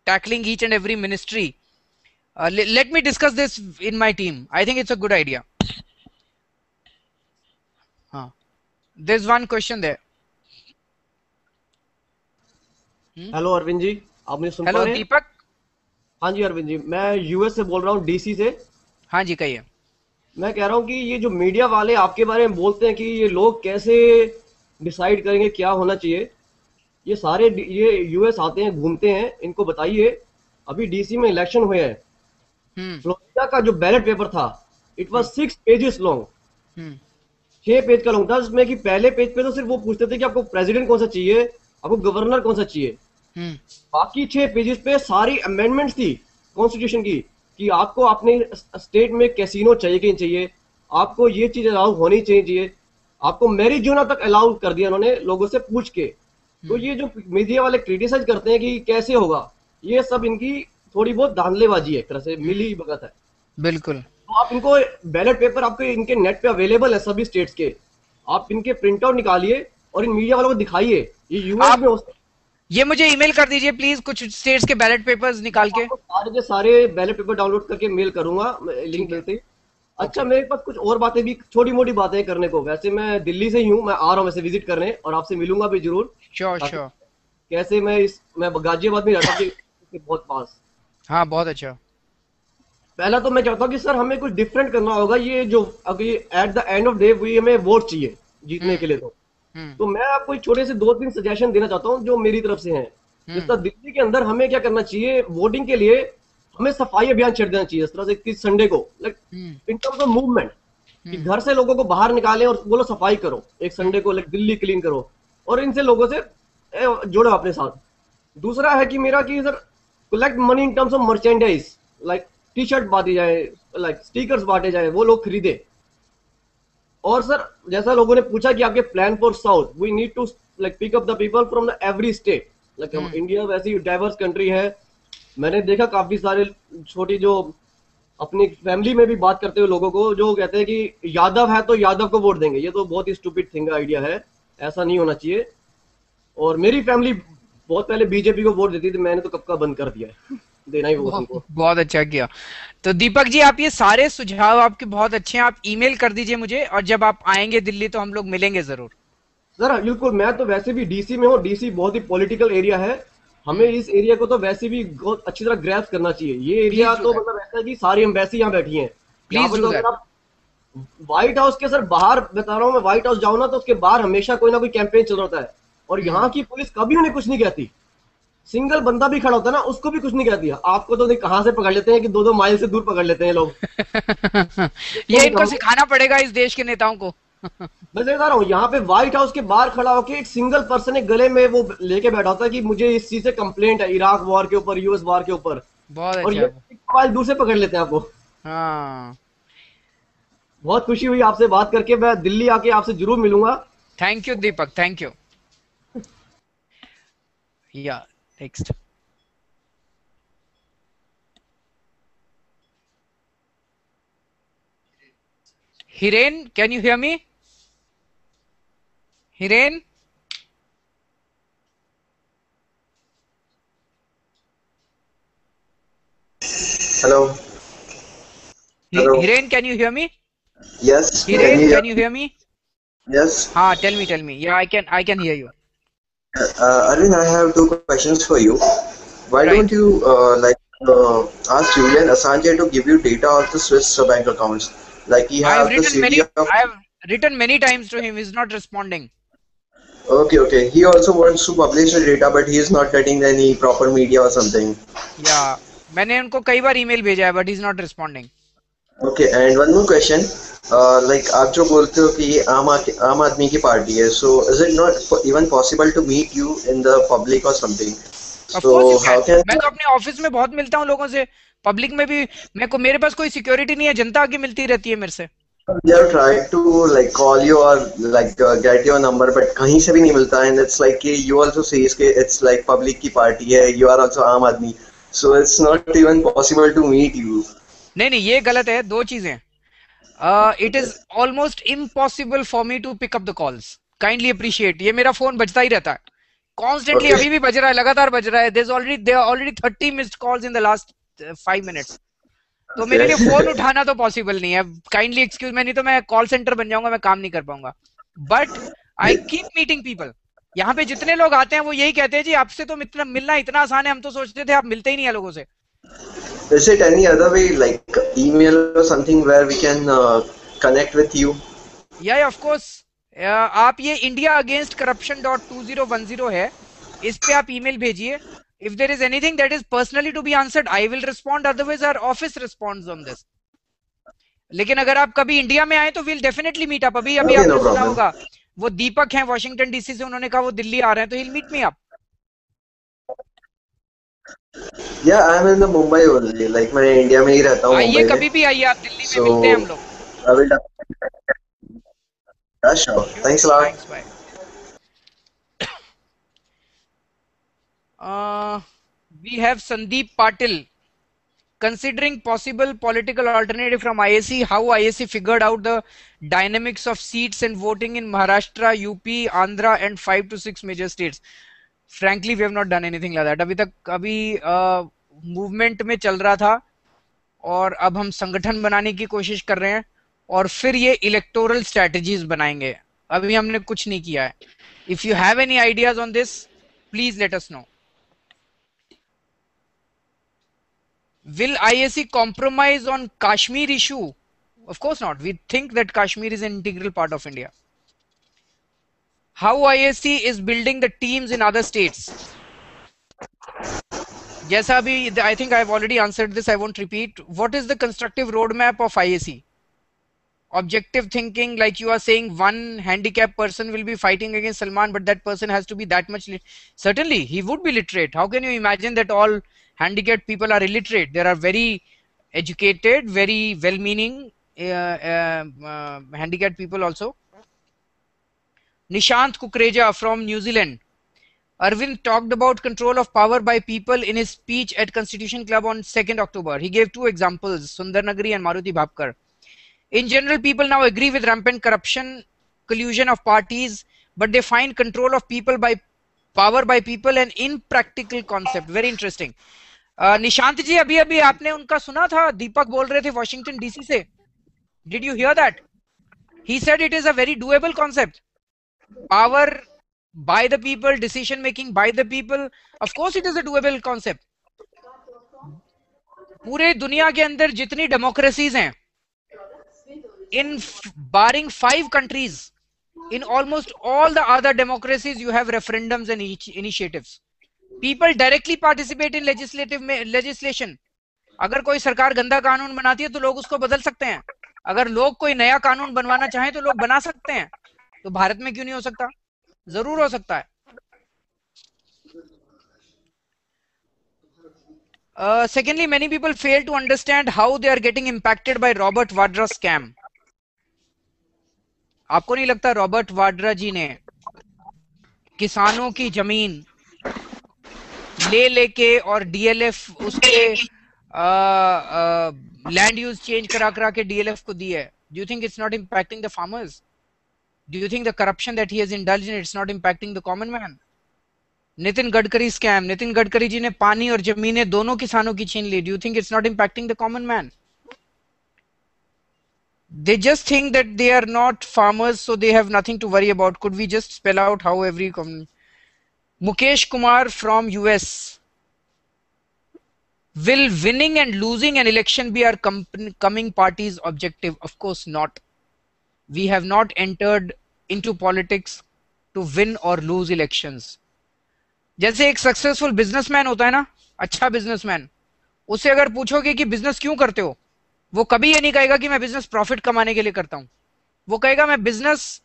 tackling each and every ministry, let me discuss this in my team. I think it's a good idea. There's one question there. Hello Arvind ji, आप मुझे सुन पा रहे हैं? Hello Deepak. हाँ जी अरविंद जी, मैं US से बोल रहा हूँ, डीसी से. हाँ जी कहिए. मैं कह रहा हूँ कि ये जो मीडिया वाले आपके बारे में बोलते हैं कि ये लोग कैसे डिसाइड करेंगे क्या होना चाहिए, ये सारे ये यूएस आते हैं, घूमते हैं, इनको बताइए. अभी डीसी में इलेक्शन हुए हैं, फ्लोरिडा का जो बैलेट पेपर था, it was 6 pages long. 6 page का लॉन्ग था, जिसमें कि पहले पेज पे तो सिर्फ वो पूछते थे कि आपको प्रेसिडेंट कौन सा चाहिए, आपको गवर्नर कौन सा चाहिए. बाकी 6 पेजेस पे सारी अमेंडमेंट्स थी कॉन्स्टिट्यूशन की, कि आपको अपने स्टेट में कैसीनो चाहिए कि नहीं चाहिए, आपको ये चीज अलाउ होनी चाहिए, आपको मैरिजुना तक अलाउ कर दिया उन्होंने लोगों से पूछ के. तो ये जो मीडिया वाले क्रिटिसाइज करते हैं कि कैसे होगा, ये सब इनकी थोड़ी बहुत धांधलेबाजी है, एक तरह से मिली भगत है. बिल्कुल. तो आप इनको बैलेट पेपर आपके इनके नेट पे अवेलेबल है सभी स्टेट्स के, आप इनके प्रिंट आउट निकालिए और इन मीडिया वालों को दिखाइए. ये यूएस में ये मुझे ईमेल कर दीजिए प्लीज, कुछ स्टेट्स के बैलेट पेपर्स निकाल के. सारे के सारे बैलेट पेपर डाउनलोड करके मेल करूंगा, लिंक मिलते. अच्छा, मेरे पास कुछ और बातें भी, छोटी मोटी बातें करने को. वैसे मैं दिल्ली से ही हूँ, मैं आ रहा हूँ वैसे विजिट करने, और आपसे मिलूंगा भी जरूर. श्योर. कैसे मैं गाजियाबाद में रहता हूँ, बहुत पास. हाँ बहुत अच्छा. पहला तो मैं चाहता हूँ कि सर हमें कुछ डिफरेंट करना होगा. ये जो अभी at the end of day हमें वोट चाहिए जीतने के लिए, तो मैं आपको छोटे से 2-3 सजेशन देना चाहता हूँ जो मेरी तरफ से हैं. जिस तरह दिल्ली के अंदर हमें क्या करना चाहिए, वोटिंग के लिए हमें सफाई अभियान छेड़ देना चाहिए. इस तरह से कि संडे को, like in terms of movement, कि घर से लोगों को बाहर निकालें और बोलो सफाई करो, एक संडे को दिल्ली क्लीन करो, और इनसे लोगों से जोड़ो अपने साथ। दूसरा है कि मेरा कि sir collect money in terms of merchandise, like T shirt बांटी जाए, लाइक स्टिकर्स बांटे जाए, वो लोग खरीदे। और सर जैसा लोगों ने पूछा कि आपके plan for south, we need to like pick up the people from the every state, like India वैसी डाइवर्स कंट्री है। मैंने देखा काफी सारे छोटी जो अपनी फैमिली में भी बात करते हुए लोगों को जो कहते हैं कि यादव है तो यादव को वोट देंगे, ये तो बहुत ही स्टूपिड थिंग आइडिया है, ऐसा नहीं होना चाहिए। और मेरी फैमिली बहुत पहले बीजेपी को वोट देती थी, मैंने तो कब का बंद कर दिया है देना ही वोट उनको। बहुत अच्छा किया। तो दीपक जी आप ये सारे सुझाव आपके बहुत अच्छे हैं, आप ईमेल कर दीजिए मुझे, और जब आप आएंगे दिल्ली तो हम लोग मिलेंगे जरूर। सर बिल्कुल, मैं तो वैसे भी डीसी में हूँ, डीसी बहुत ही पॉलिटिकल एरिया है, हमें इस एरिया को तो वैसे भी बहुत अच्छी तरह ग्रैस्प करना चाहिए। ये एरिया तो मतलब ऐसा है कि सारी एम्बेसी यहाँ बैठी है। Please do that. White house के सर बाहर बता रहा हूँ मैं, व्हाइट हाउस जाऊँ ना तो उसके बाहर हमेशा कोई ना कोई कैंपेन चल रहा है, और यहाँ की पुलिस कभी उन्हें कुछ नहीं कहती। सिंगल बंदा भी खड़ा होता है ना, उसको भी कुछ नहीं कहती। आपको तो कहाँ से पकड़ लेते हैं कि 2-2 माइल से दूर पकड़ लेते हैं लोग। ये इनको सिखाना पड़ेगा इस देश के नेताओं को। मैं बता रहा हूँ, यहाँ पे व्हाइट हाउस के बाहर खड़ा होकर एक सिंगल पर्सन एक गले में वो लेके बैठा होता है कि मुझे इस चीज से कंप्लेंट है, इराक वॉर के ऊपर, यूएस वॉर के ऊपर, बहुत और अच्छा। ये मोबाइल दूर से पकड़ लेते हैं आपको। हाँ, बहुत खुशी हुई आपसे बात करके, मैं दिल्ली आके आपसे जरूर मिलूंगा। Thank you Deepak, thank you. या next. Hiren, can you hear me? Hiren? Hello. Hello. Hiren, can you hear me? Yes. Hiren, can you hear me? Yes. हाँ, tell me. Yeah, I can hear you. Arvind, I have 2 questions for you. Why don't you ask Julian Assange to give you data of the Swiss bank accounts? Like he I have have the CD of... I have written many times to him. He's not responding. Okay. He also wants to publish the data, but he is not getting any proper media or something. Yeah, मैंने उनको कई बार email भेजा है, but he's not responding. Okay, and one more question. Like आप जो बोलते हो कि ये आम आदमी की पार्टी है, so is it not even possible to meet you in the public or something? Of course you can. मैं तो अपने ऑफिस में बहुत मिलता हूँ लोगों से, पब्लिक में भी। मेरे पास कोई सिक्योरिटी नहीं है, जनता आके मिलती रहती है मेरे से। We have tried to like call you or like get your number, but कहीं से भी नहीं मिलता, and it's like you also says कि it's like public की पार्टी है, you are also आम आदमी, so it's not even possible to meet you. नहीं, ये गलत है। 2 चीजें। It is almost impossible for me to pick up the calls. Kindly appreciate. ये मेरा फोन बजता ही रहता है constantly. Okay. अभी भी बज रहा है, लगातार बज रहा है। There are already 30 missed calls in the last 5 minutes. तो मेरे लिए फोन उठाना तो पॉसिबल नहीं है। काइंडली एक्सक्यूज मैं, नहीं तो मैं कॉल सेंटर बन जाऊंगा, मैं काम नहीं कर पाऊंगा। But I keep meeting people. यहाँ पे जितने लोग आते हैं वो यही कहते हैं जी आपसे तो मिलना इतना आसान है, हम तो सोचते थे आप मिलते ही नहीं है लोगों से। Is it any other way like email or something where we can connect with you? Yeah, of course. आप ये india-against-corruption.2010 है, इस पे आप ईमेल भेजिए। If there is anything that is personally to be answered, I will respond. Otherwise, our office responds on this. लेकिन अगर आप कभी इंडिया में आए तो we'll definitely meet up. अभी आपने सुना होगा वो दीपक हैं वॉशिंगटन डीसी से, उन्होंने कहा वो दिल्ली आ रहे हैं, तो he'll meet me up. Yeah, I'm in the Mumbai only. Like मैं इंडिया में ही रहता हूँ। आइए कभी भी आइए, आप दिल्ली में मिलते हैं हम लोग। I will definitely. Yeah, sure. Thanks a lot. Thanks, bye. We have Sandeep Patil. Considering possible political alternative from IAC, how IAC figured out the dynamics of seats and voting in Maharashtra, UP, Andhra and 5 to 6 major states. Frankly, we have not done anything like that. अभी movement में चल रहा था और अब हम संगठन बनाने की कोशिश कर रहे हैं और फिर ये इलेक्टोरल स्ट्रेटजीज बनाएंगे। अभी हमने कुछ नहीं किया है। If you have any ideas on this, please let us know. Will IAC compromise on Kashmir issue? Of course not. We think that Kashmir is an integral part of India. How IAC is building the teams in other states? Yes, Abhi, I think I've already answered this. I won't repeat. What is the constructive roadmap of IAC? objective thinking, like you are saying one handicapped person will be fighting against Salman, but that person has to be that much certainly he would be literate. How can you imagine that all handicapped people are illiterate? There are very educated, very well-meaning handicapped people also. Nishant Kukreja from New Zealand. Arvind talked about control of power by people in his speech at Constitution Club on 2nd October. He gave two examples, Sundar Nagari and Maruti Bhapkar. In general, people now agree with rampant corruption, collusion of parties, but they find control of people by power by people an impractical concept. Very interesting. Nishant जी, अभी अभी आपने उनका सुना था, दीपक बोल रहे थे Washington DC से. Did you hear that? He said it is a very doable concept. Power by the people, decision making by the people. Of course it is a doable concept. पूरे दुनिया के अंदर जितनी डेमोक्रेसीज हैं, in barring 5 countries, in almost all the other democracies you have referendums and initiatives. People directly participate in legislation. अगर कोई सरकार गंदा कानून बनाती है तो लोग उसको बदल सकते हैं. अगर लोग कोई नया कानून बनवाना चाहें तो लोग बना सकते हैं. तो भारत में क्यों नहीं हो सकता? जरूर हो सकता है. Secondly, many people fail to understand how they are getting impacted by Robert Vadra scam. आपको नहीं लगता रॉबर्ट वाड्रा जी ने किसानों की जमीन ले लेके और डीएलएफ उसके लैंड यूज चेंज करा के डीएलएफ को दी है? Do you think it's not impacting the farmers? Do you think the corruption that he has indulged in, it's not impacting the common man? Nitin Gadkari scam, Nitin Gadkari ji ने पानी और जमीनें दोनों किसानों की छीन ली. Do you think it's not impacting the common man? They just think that they are not farmers, so they have nothing to worry about. Could we just spell out how every Mukesh Kumar from US. Will winning and losing an election be our coming party's objective? Of course not. We have not entered into politics to win or lose elections. जैसे एक successful businessman होता है ना, अच्छा businessman, उससे अगर पूछोगे कि बिजनेस क्यों करते हो, वो कभी ये नहीं कहेगा कि मैं बिजनेस प्रॉफिट कमाने के लिए करता हूं. वो कहेगा मैं बिजनेस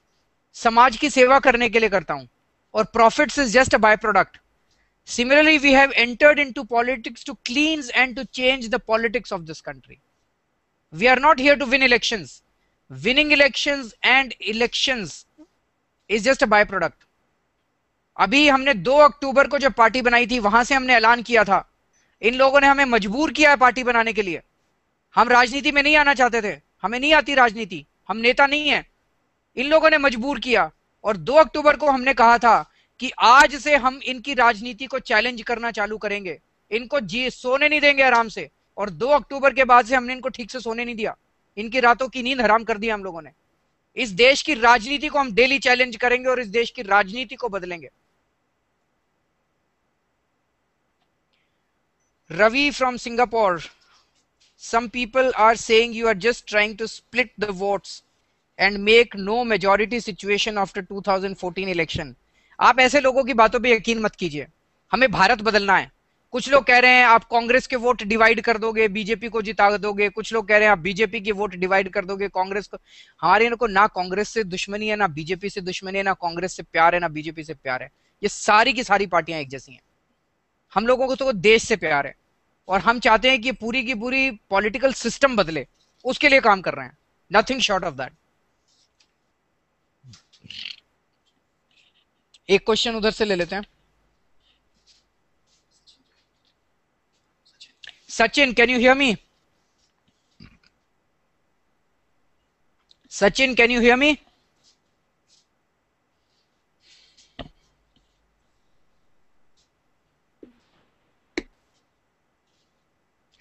समाज की सेवा करने के लिए करता हूं, और profits is just a by product. Similarly, we have entered into politics to cleanse and to change the politics of this country. We are not here to win elections. Winning elections and elections is just a byproduct. अभी हमने 2 अक्टूबर को जब party बनाई थी, वहां से हमने ऐलान किया था, इन लोगों ने हमें मजबूर किया है पार्टी बनाने के लिए. हम राजनीति में नहीं आना चाहते थे, हमें नहीं आती राजनीति, हम नेता नहीं है. इन लोगों ने मजबूर किया, और 2 अक्टूबर को हमने कहा था कि आज से हम इनकी राजनीति को चैलेंज करना चालू करेंगे, इनको सोने नहीं देंगे आराम से. और 2 अक्टूबर के बाद से हमने इनको ठीक से सोने नहीं दिया, इनकी रातों की नींद हराम कर दिया हम लोगों ने. इस देश की राजनीति को हम डेली चैलेंज करेंगे और इस देश की राजनीति को बदलेंगे. Ravi from Singapore. Some people are saying you are just trying to split the votes and make no majority situation after 2014 election. आप ऐसे लोगों की बातों पे यकीन मत कीजिए. हमें भारत बदलना है. कुछ लोग कह रहे हैं आप कांग्रेस के वोट डिवाइड कर दोगे, बीजेपी को जिता दोगे. कुछ लोग कह रहे हैं आप बीजेपी के वोट डिवाइड कर दोगे कांग्रेस को. हमारे को ना कांग्रेस से दुश्मनी है, ना बीजेपी से दुश्मनी है, ना कांग्रेस से प्यार है, ना बीजेपी से प्यार है. ये सारी की सारी पार्टियां एक जैसी हैं. हम लोगों को तो देश से प्यार है, और हम चाहते हैं कि पूरी की पूरी पॉलिटिकल सिस्टम बदले. उसके लिए काम कर रहे हैं. Nothing short of that. एक क्वेश्चन उधर से ले लेते हैं. Sachin, can you hear me? Sachin, can you hear me?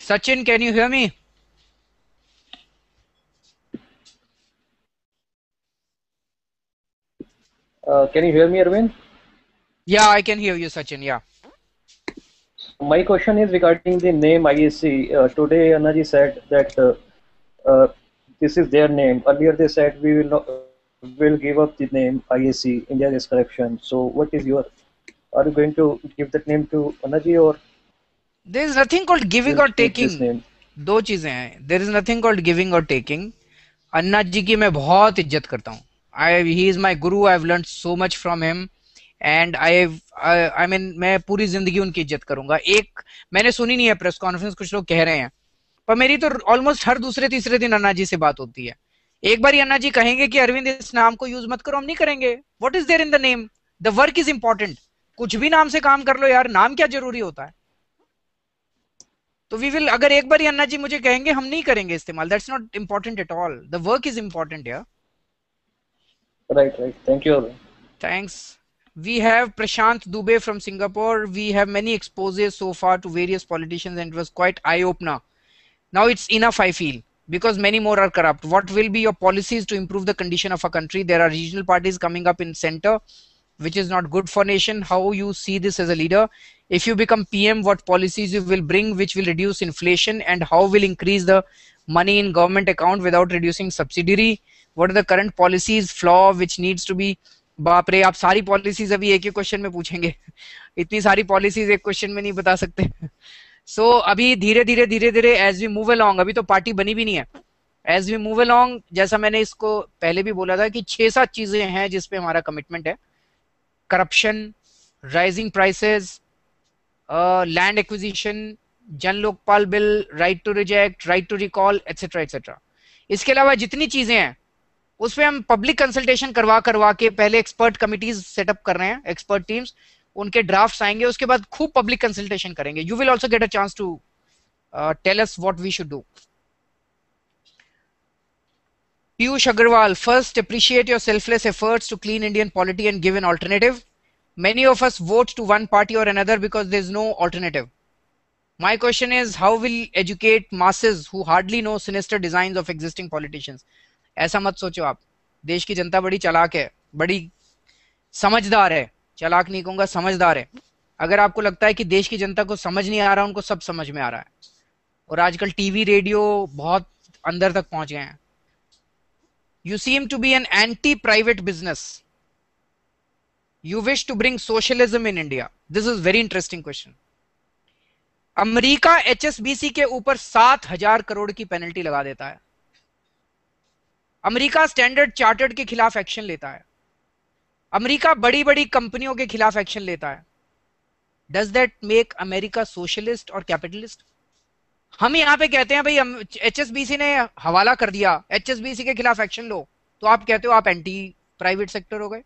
Sachin, can you hear me? Can you hear me, Arvind? Yeah, I can hear you, Sachin. Yeah. My question is regarding the name IAC. Today, Annaji said that this is their name. Earlier, they said we will give up the name IAC, India Against Corruption. So, what is your? Are you going to give that name to Annaji, or? There is nothing called giving or taking. दो चीजें हैं. There is nothing called giving or taking. अन्ना जी की मैं बहुत इज्जत करता हूँ. He is my Guru. I have learn so much from him and I mean मैं पूरी जिंदगी उनकी इज्जत करूंगा. एक मैंने सुनी नहीं है प्रेस कॉन्फ्रेंस, कुछ लोग कह रहे हैं, पर मेरी तो ऑलमोस्ट हर दूसरे तीसरे दिन अन्ना जी से बात होती है. एक बार अन्ना जी कहेंगे कि अरविंद इस नाम को यूज मत करो, हम नहीं करेंगे. What is there in the name? The work is important. कुछ भी नाम से काम कर लो यार, नाम क्या जरूरी होता है. तो वी विल, अगर एक बार अन्ना जी मुझे कहेंगे, हम नहीं करेंगे इस्तेमाल. That's not important at all. The work is important यार. Right, right. Thank you. Thanks. We have Prashant Dubey from Singapore. We have many exposes so far to various politicians and it was quite eye-opener. Now it's enough, I feel, because many more are corrupt. What will be your policies to improve the condition of a country? There are regional parties coming up in center, which is not good for nation. How you see this as a leader? If you become PM, what policies you will bring which will reduce inflation and how will increase the money in government account without reducing subsidiary? What are the current policies flaw which needs to be? बाप रे, आप सारी policies अभी एक ही question में पूछेंगे. इतनी सारी पॉलिसीज एक क्वेश्चन में नहीं बता सकते. सो अभी धीरे धीरे एज वी मूव अलोंग, अभी तो पार्टी बनी भी नहीं है. एज वी मूव अलोंग, जैसा मैंने इसको पहले भी बोला था कि 6-7 चीजें हैं जिसपे हमारा कमिटमेंट है. Corruption, rising prices, land acquisition, Jan Lokpal bill, right to reject, right to recall, etcetera etcetera. इसके अलावा जितनी चीजें हैं उसपे हम पब्लिक कंसल्टेशन करवा के पहले एक्सपर्ट कमिटीज सेटअप कर रहे हैं, एक्सपर्ट टीम्स. उनके ड्राफ्ट्स आएंगे, उसके बाद खूब पब्लिक कंसल्टेशन करेंगे. You will also get a chance to tell us what we should do. Piyush Agarwal, first appreciate your selfless efforts to clean Indian polity and give an alternative. Many of us vote to one party or another because there is no alternative. My question is, how will educate masses who hardly know sinister designs of existing politicians? ऐसा मत सोचो आप. देश की जनता बड़ी चालाक है, बड़ी समझदार है. चालाक नहीं कहूंगा, समझदार है. अगर आपको लगता है कि देश की जनता को समझ नहीं आ रहा, उनको सब समझ में आ रहा है. और आजकल टीवी रेडियो बहुत अंदर तक पहुंच गए हैं. You seem to be an anti-private business. You wish to bring socialism in India. This is very interesting question. America HSBC के ऊपर 7,000 करोड़ की पेनल्टी लगा देता है. अमेरिका स्टैंडर्ड चार्टर्ड के खिलाफ एक्शन लेता है. अमेरिका बड़ी बड़ी कंपनियों के खिलाफ एक्शन लेता है. Does that make America socialist और कैपिटलिस्ट? हम यहाँ पे कहते हैं भाई HSBC ने हवाला कर दिया, HSBC के खिलाफ एक्शन लो, तो आप कहते हो आप एंटी प्राइवेट सेक्टर हो गए.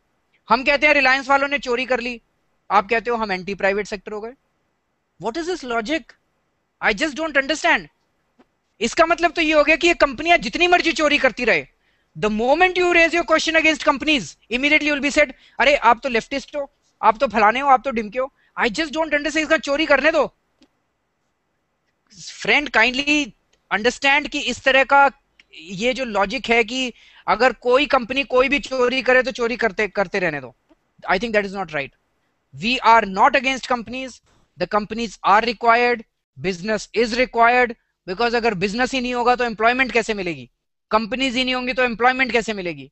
हम कहते हैं रिलायंस वालों ने चोरी कर ली, आप कहते हो हम एंटी प्राइवेट सेक्टर हो गए. What is this logic? I just don't understand. इसका मतलब तो ये हो गया कि ये कंपनियां जितनी मर्जी चोरी करती रहे. The moment you raise your question against companies, immediately will be said, अरे आप तो लेफ्टिस्ट हो, आप तो फलाने हो, आप तो ढिमके हो. I just don't understand. इसका चोरी करने दो. फ्रेंड, काइंडली अंडरस्टैंड कि इस तरह का ये जो लॉजिक है कि अगर कोई कंपनी कोई भी चोरी करे तो चोरी करते रहने दो. I think that is not right. We are not against companies. The companies are required. Business is required. Because अगर बिजनेस ही नहीं होगा तो एम्प्लॉयमेंट कैसे मिलेगी? कंपनीज ही नहीं होंगी तो एम्प्लॉयमेंट कैसे मिलेगी?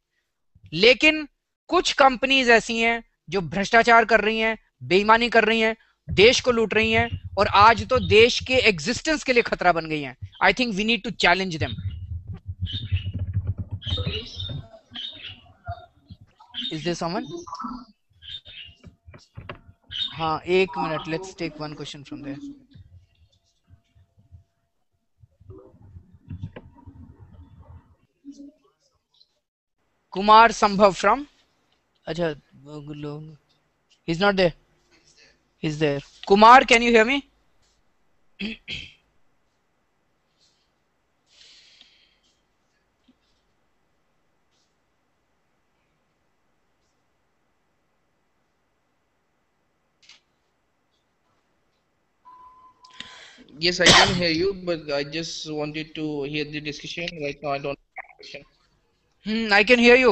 लेकिन कुछ कंपनीज ऐसी हैं जो भ्रष्टाचार कर रही हैं, बेईमानी कर रही हैं, देश को लूट रही हैं और आज तो देश के एग्जिस्टेंस के लिए खतरा बन गई हैं. I think we need to challenge them. Is there someone? हाँ, एक minute, let's take one question from there. Kumar Sambhav from, acha, he's not there. He's there. Kumar, can you hear me? Yes, I can hear you, but I just wanted to hear the discussion. Right now, I don't have a question. I can hear you.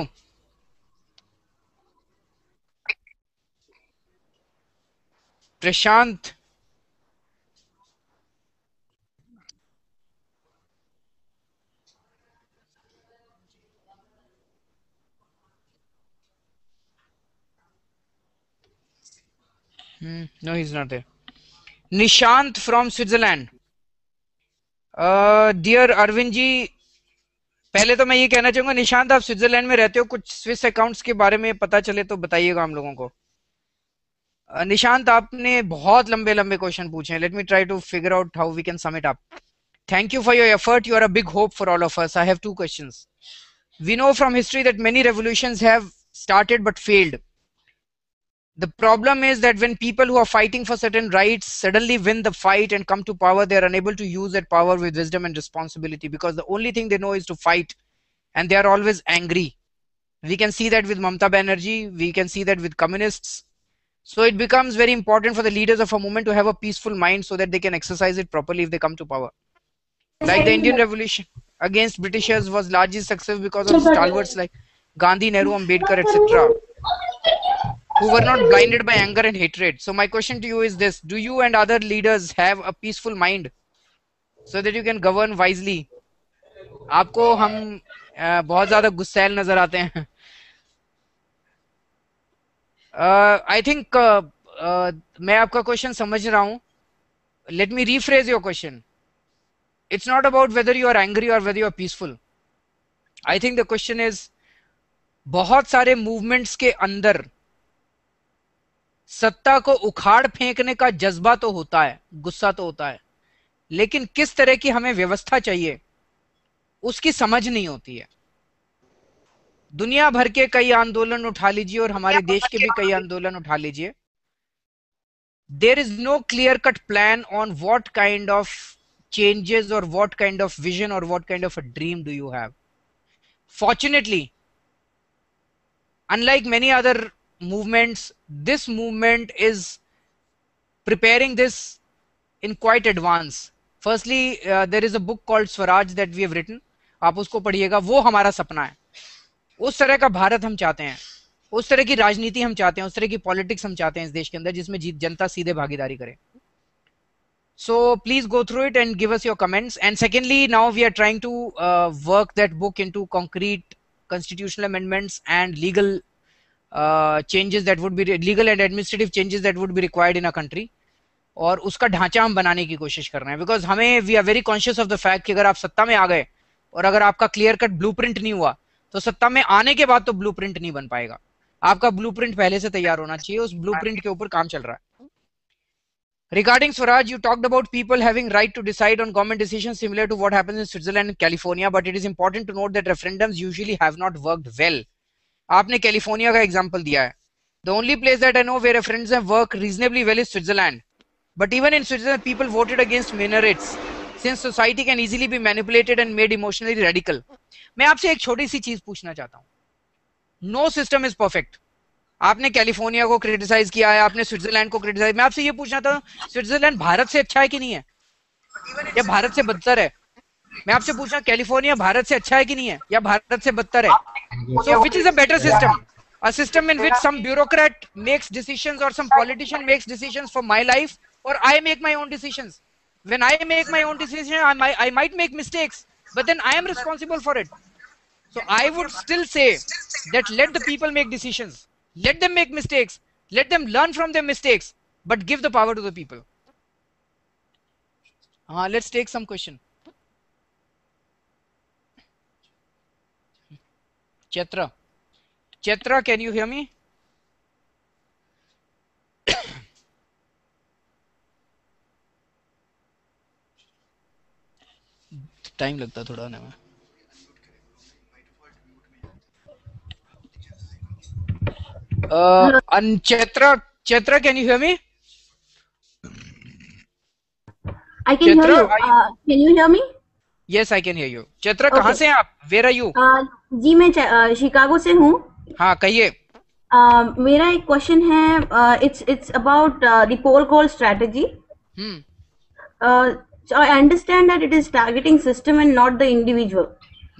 Prashant. No, he's not there. Nishant from Switzerland. Dear Arvindji, पहले तो मैं ये कहना चाहूंगा, निशांत आप Switzerland में रहते हो, कुछ स्विस अकाउंट्स के बारे में पता चले तो बताइएगा हम लोगों को। निशांत आपने बहुत लंबे लंबे क्वेश्चन पूछे हैं, let me try to figure out how we can sum it up. Thank you for your effort. You are a big hope for all of us. I have 2 questions. We know from history that many revolutions have started but failed. The problem is that when people who are fighting for certain rights suddenly win the fight and come to power, they are unable to use that power with wisdom and responsibility, because the only thing they know is to fight, and they are always angry. We can see that with Mamata Banerjee. We can see that with communists. So it becomes very important for the leaders of a movement to have a peaceful mind so that they can exercise it properly if they come to power. Like the Indian Revolution against Britishers was largely successful because of stalwarts like Gandhi, Nehru, Ambedkar, etc., who were not blinded by anger and hatred. So my question to you is this: do you and other leaders have a peaceful mind so that you can govern wisely? आपको हम बहुत ज्यादा गुस्सैल नजर आते हैं। I think मैं आपका question समझ रहा हूँ। Let me rephrase your question. It's not about whether you are angry or whether you are peaceful. I think the question is, बहुत सारे मूवमेंट्स के अंदर सत्ता को उखाड़ फेंकने का जज्बा तो होता है, गुस्सा तो होता है, लेकिन किस तरह की हमें व्यवस्था चाहिए उसकी समझ नहीं होती है। दुनिया भर के कई आंदोलन उठा लीजिए और हमारे देश के भी कई आंदोलन उठा लीजिए, there is no clear cut plan on what kind of changes or what kind of vision or what kind of a dream do you have. Fortunately, unlike many other movements, this movement is preparing this in quite advance. Firstly, there is a book called Swaraj that we have written. आप उसको पढ़िएगा, वो हमारा सपना है। उस तरह का भारत हम चाहते हैं, उस तरह की राजनीति हम चाहते हैं, उस तरह की पॉलिटिक्स हम चाहते हैं इस देश के अंदर जिसमें जनता सीधे भागीदारी करे। So please go through it and give us your comments. And secondly, now we are trying to work that book into concrete constitutional amendments and legal changes that would be legal and administrative changes that would be required in a country. और उसका ढांचा हम बनाने की कोशिश कर रहे हैं, बिकॉज हमें we are very conscious of the fact कि अगर आप सत्ता में आ गए और अगर आपका क्लियर कट ब्लूप्रिंट नहीं हुआ तो सत्ता में आने के बाद तो ब्लूप्रिंट नहीं बन पाएगा। आपका ब्लूप्रिंट पहले से तैयार होना चाहिए, उस ब्लूप्रिंट के ऊपर काम चल रहा है। Regarding Swaraj, you talked about people having right to decide on government decisions similar to what happens in Switzerland and California, but it is important to note that referendums usually have not worked well. आपने California का example दिया है। The only place that I know where referendums have worked reasonably well is Switzerland. But even in Switzerland, people voted against minarets, since society can easily be manipulated and made emotionally radical. मैं आपसे एक छोटी सी चीज पूछना चाहता हूँ। No system is perfect. आपने California को क्रिटिसाइज किया है, आपने स्विट्जरलैंड को क्रिटिसाइज, मैं आपसे ये पूछना था, स्विट्जरलैंड भारत से अच्छा है कि नहीं है, या भारत से बदतर है? मैं आपसे पूछना, कैलिफोर्निया भारत से अच्छा है कि नहीं है, या भारत से बदतर है? So which is a better system? A system in which some bureaucrat makes decisions or some politician makes decisions for my life, or I make my own decisions? When I make my own decision, I might make mistakes, but then I am responsible for it. So I would still say that let the people make decisions. Let them make mistakes. Let them learn from their mistakes, but give the power to the people. Let's take some question. Chetra. Chetra, can you hear me? Time लगता थोड़ा आने में। Chetra, can you hear me? I can hear you. Can you hear me? Yes, I can hear you. Chetra, कहाँ से हैं आप? Where are you? जी मैं Chicago से हूँ। हाँ, कहिए। मेरा एक क्वेश्चन है, it's about the poll call strategy. So I understand that it is targeting system and not the individual.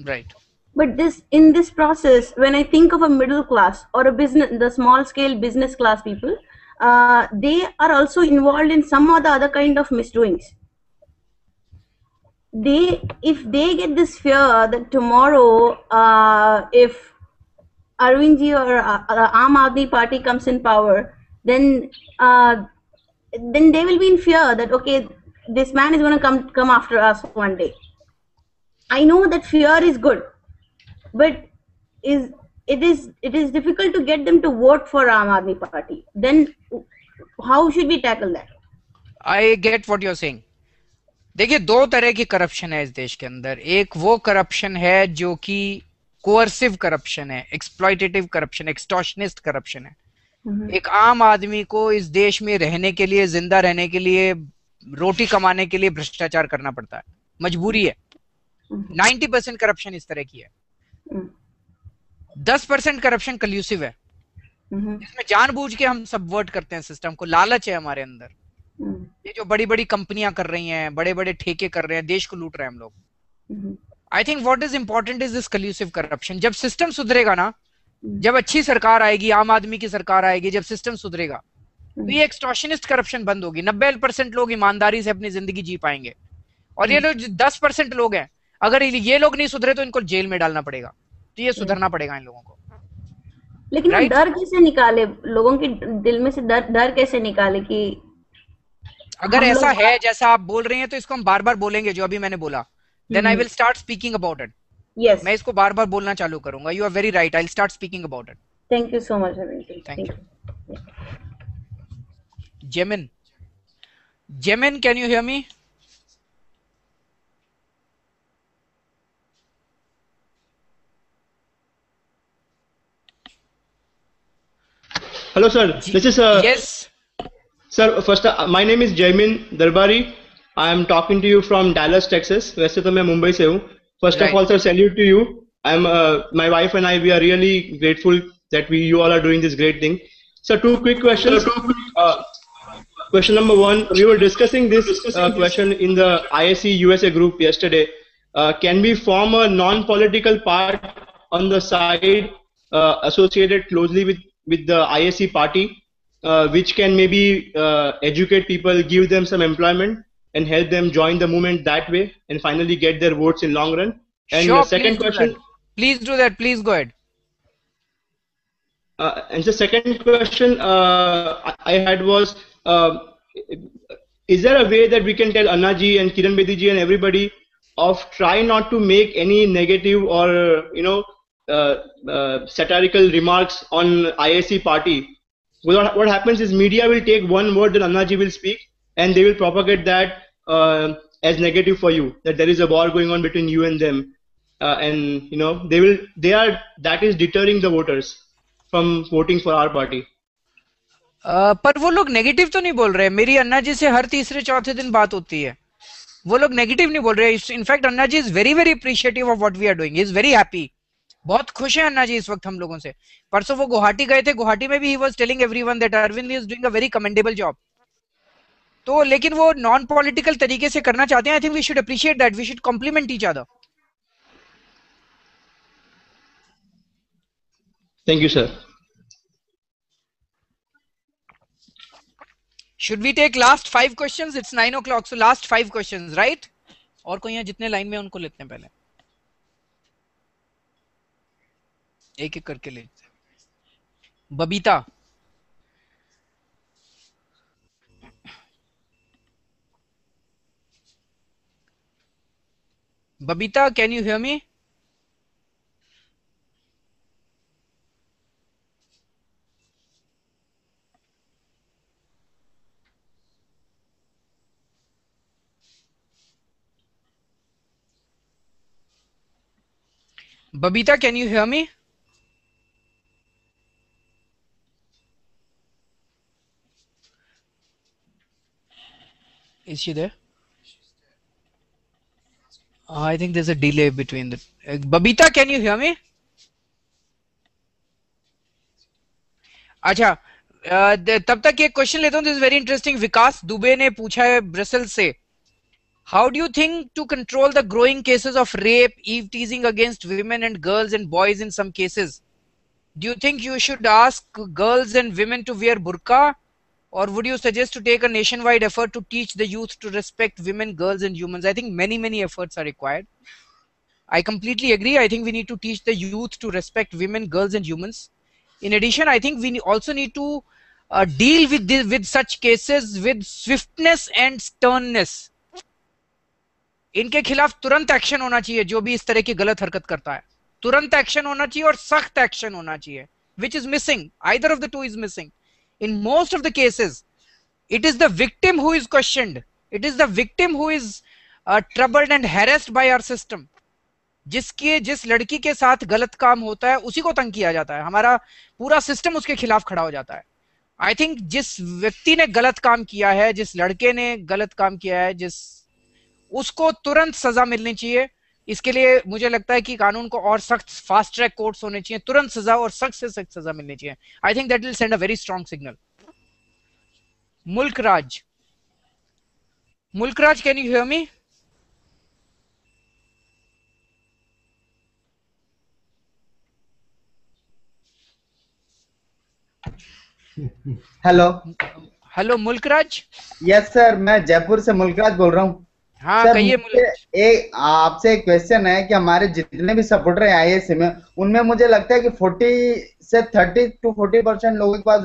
Right. But in this process, when I think of a middle class or a business, the small scale business class people, they are also involved in some or the other kind of misdoings. If they get this fear that tomorrow, if Arvind ji or Aam Aadmi Party comes in power, then they will be in fear that okay, this man is going to come after us one day. I know that fear is good, but it is difficult to get them to vote for Aam Aadmi Party. Then how should we tackle that? I get what you're saying. देखिए, दो तरह की corruption है इस देश के अंदर. एक वो करप्शन है जो कि कोअर्सिव करप्शन है, एक्सप्लॉइटेटिव करप्शन, एक्सटॉर्शनिस्ट करप्शन है. एक आम आदमी को इस देश में रहने के लिए, जिंदा रहने के लिए, रोटी कमाने के लिए भ्रष्टाचार करना पड़ता है, मजबूरी है. 90% करप्शन इस तरह की है. 10% करप्शन कल्यूसिव है, इसमें जानबूझ के हम सबवर्ट करते हैं सिस्टम को, लालच है हमारे अंदर. ये जो बड़ी बड़ी कंपनियां कर रही हैं, बड़े बड़े ठेके कर रहे हैं, देश को लूट रहे हैं हम लोग. I think what is important is this collusive corruption. जब सिस्टम सुधरेगा ना, जब अच्छी सरकार आएगी, आम आदमी की सरकार आएगी, जब सिस्टम सुधरेगा तो ये एक्सटॉर्शनिस्ट करप्शन बंद होगी. 90% लोग ईमानदारी से अपनी जिंदगी जी पाएंगे. और ये लोग 10% लोग हैं, अगर ये लोग नहीं सुधरे तो इनको जेल में डालना पड़ेगा. तो ये सुधरना पड़ेगा इन लोगों को. लेकिन right? डर कैसे निकाले लोगों के दिल में से? डर कैसे निकाले कि अगर ऐसा है जैसा आप बोल रही हैं तो इसको हम बार बार बोलेंगे जो अभी मैंने बोला. Then I will start speaking about it. Yes. मैं इसको बार बार बोलना चालू करूंगा. You are very right. I will start speaking about it. Thank you so much. Thank you. Jemin, can you hear me? Hello, sir. This is yes. Sir, first, my name is Jaimin Darbari. I am talking to you from Dallas, Texas. वैसे तो मैं मुंबई से हूँ. First of all, sir, salute to you. I'm my wife and I. We are really grateful that you all are doing this great thing. So, two quick questions. Question number one: we were discussing this question in the ISC USA group yesterday. Can we form a non-political part on the side associated closely with the ISC party, which can maybe educate people, give them some employment, and help them join the movement that way, and finally get their votes in long run? And sure, the second question. Please do that. Please go ahead. And the second question I had was, is there a way that we can tell Anna ji and Kiran Bedi ji and everybody of try not to make any negative or satirical remarks on ISC party? What happens is media will take one word that Anna ji will speak and they will propagate that as negative for you, that there is a war going on between you and them, and that is deterring the voters from voting for our party. पर वो लोग negative तो नहीं बोल रहे. मेरी अन्ना जी से हर तीसरे चौथे दिन बात होती है. वो लोग नेगेटिव नहीं बोल रहे. In fact Anna ji is very very appreciative of what we are doing. He is very happy. बहुत खुश है अन्ना जी इस वक्त हम लोगों से. परसों वो गुवाहाटी गए थे. गुवाहाटी में भी he was telling everyone that Arvind is doing a very commendable job. तो लेकिन वो नॉन पॉलिटिकल तरीके से करना चाहते हैं. I think we should appreciate that. We should compliment each other. Thank you sir. Should we take last 5 questions? It's 9 o'clock, so last 5 questions, right? और कोई यहाँ जितने लाइन में उनको लेते हैं पहले. एक एक करके लेते हैं. Babita. Babita, can you hear me? Babita, can you hear me? Is she there? I think there's a delay between the. Babita, can you hear me? अच्छा, तब तक एक क्वेश्चन लेता हूँ. This is very interesting. Vikas Dubey ने पूछा है ब्रसेल से. How do you think to control the growing cases of rape, eve teasing against women and girls and boys in some cases? Do you think you should ask girls and women to wear burqa, or would you suggest to take a nationwide effort to teach the youth to respect women, girls and humans? I think many efforts are required. I completely agree. I think we need to teach the youth to respect women, girls and humans. In addition, I think we also need to deal with such cases with swiftness and sternness. इनके खिलाफ तुरंत action होना चाहिए. जो भी इस तरह की गलत हरकत करता है तुरंत एक्शन होना चाहिए और सख्त एक्शन होना चाहिए, which is missing. Either of the two is missing. In most of the cases, it is the victim who is questioned. It is the victim who is troubled and harassed by our system. जिस लड़की के साथ गलत काम होता है उसी को तंग किया जाता है, हमारा पूरा सिस्टम उसके खिलाफ खड़ा हो जाता है. आई थिंक जिस व्यक्ति ने गलत काम किया है, जिस लड़के ने गलत काम किया है, उसको तुरंत सजा मिलनी चाहिए. इसके लिए मुझे लगता है कि कानून को और सख्त फास्ट ट्रैक कोर्ट्स होने चाहिए, तुरंत सजा और सख्त से सख्त सजा मिलनी चाहिए. आई think that will send a very strong signal. Mulk Raj, can you hear me? Hello Mulk Raj. Yes sir, मैं जयपुर से मुल्कराज बोल रहा हूँ. हाँ कहिए. आपसे एक क्वेश्चन है कि हमारे जितने भी सपोर्टर हैं आईएससी में, उनमें मुझे लगता है कि 40 से 30 to 40% लोगों के पास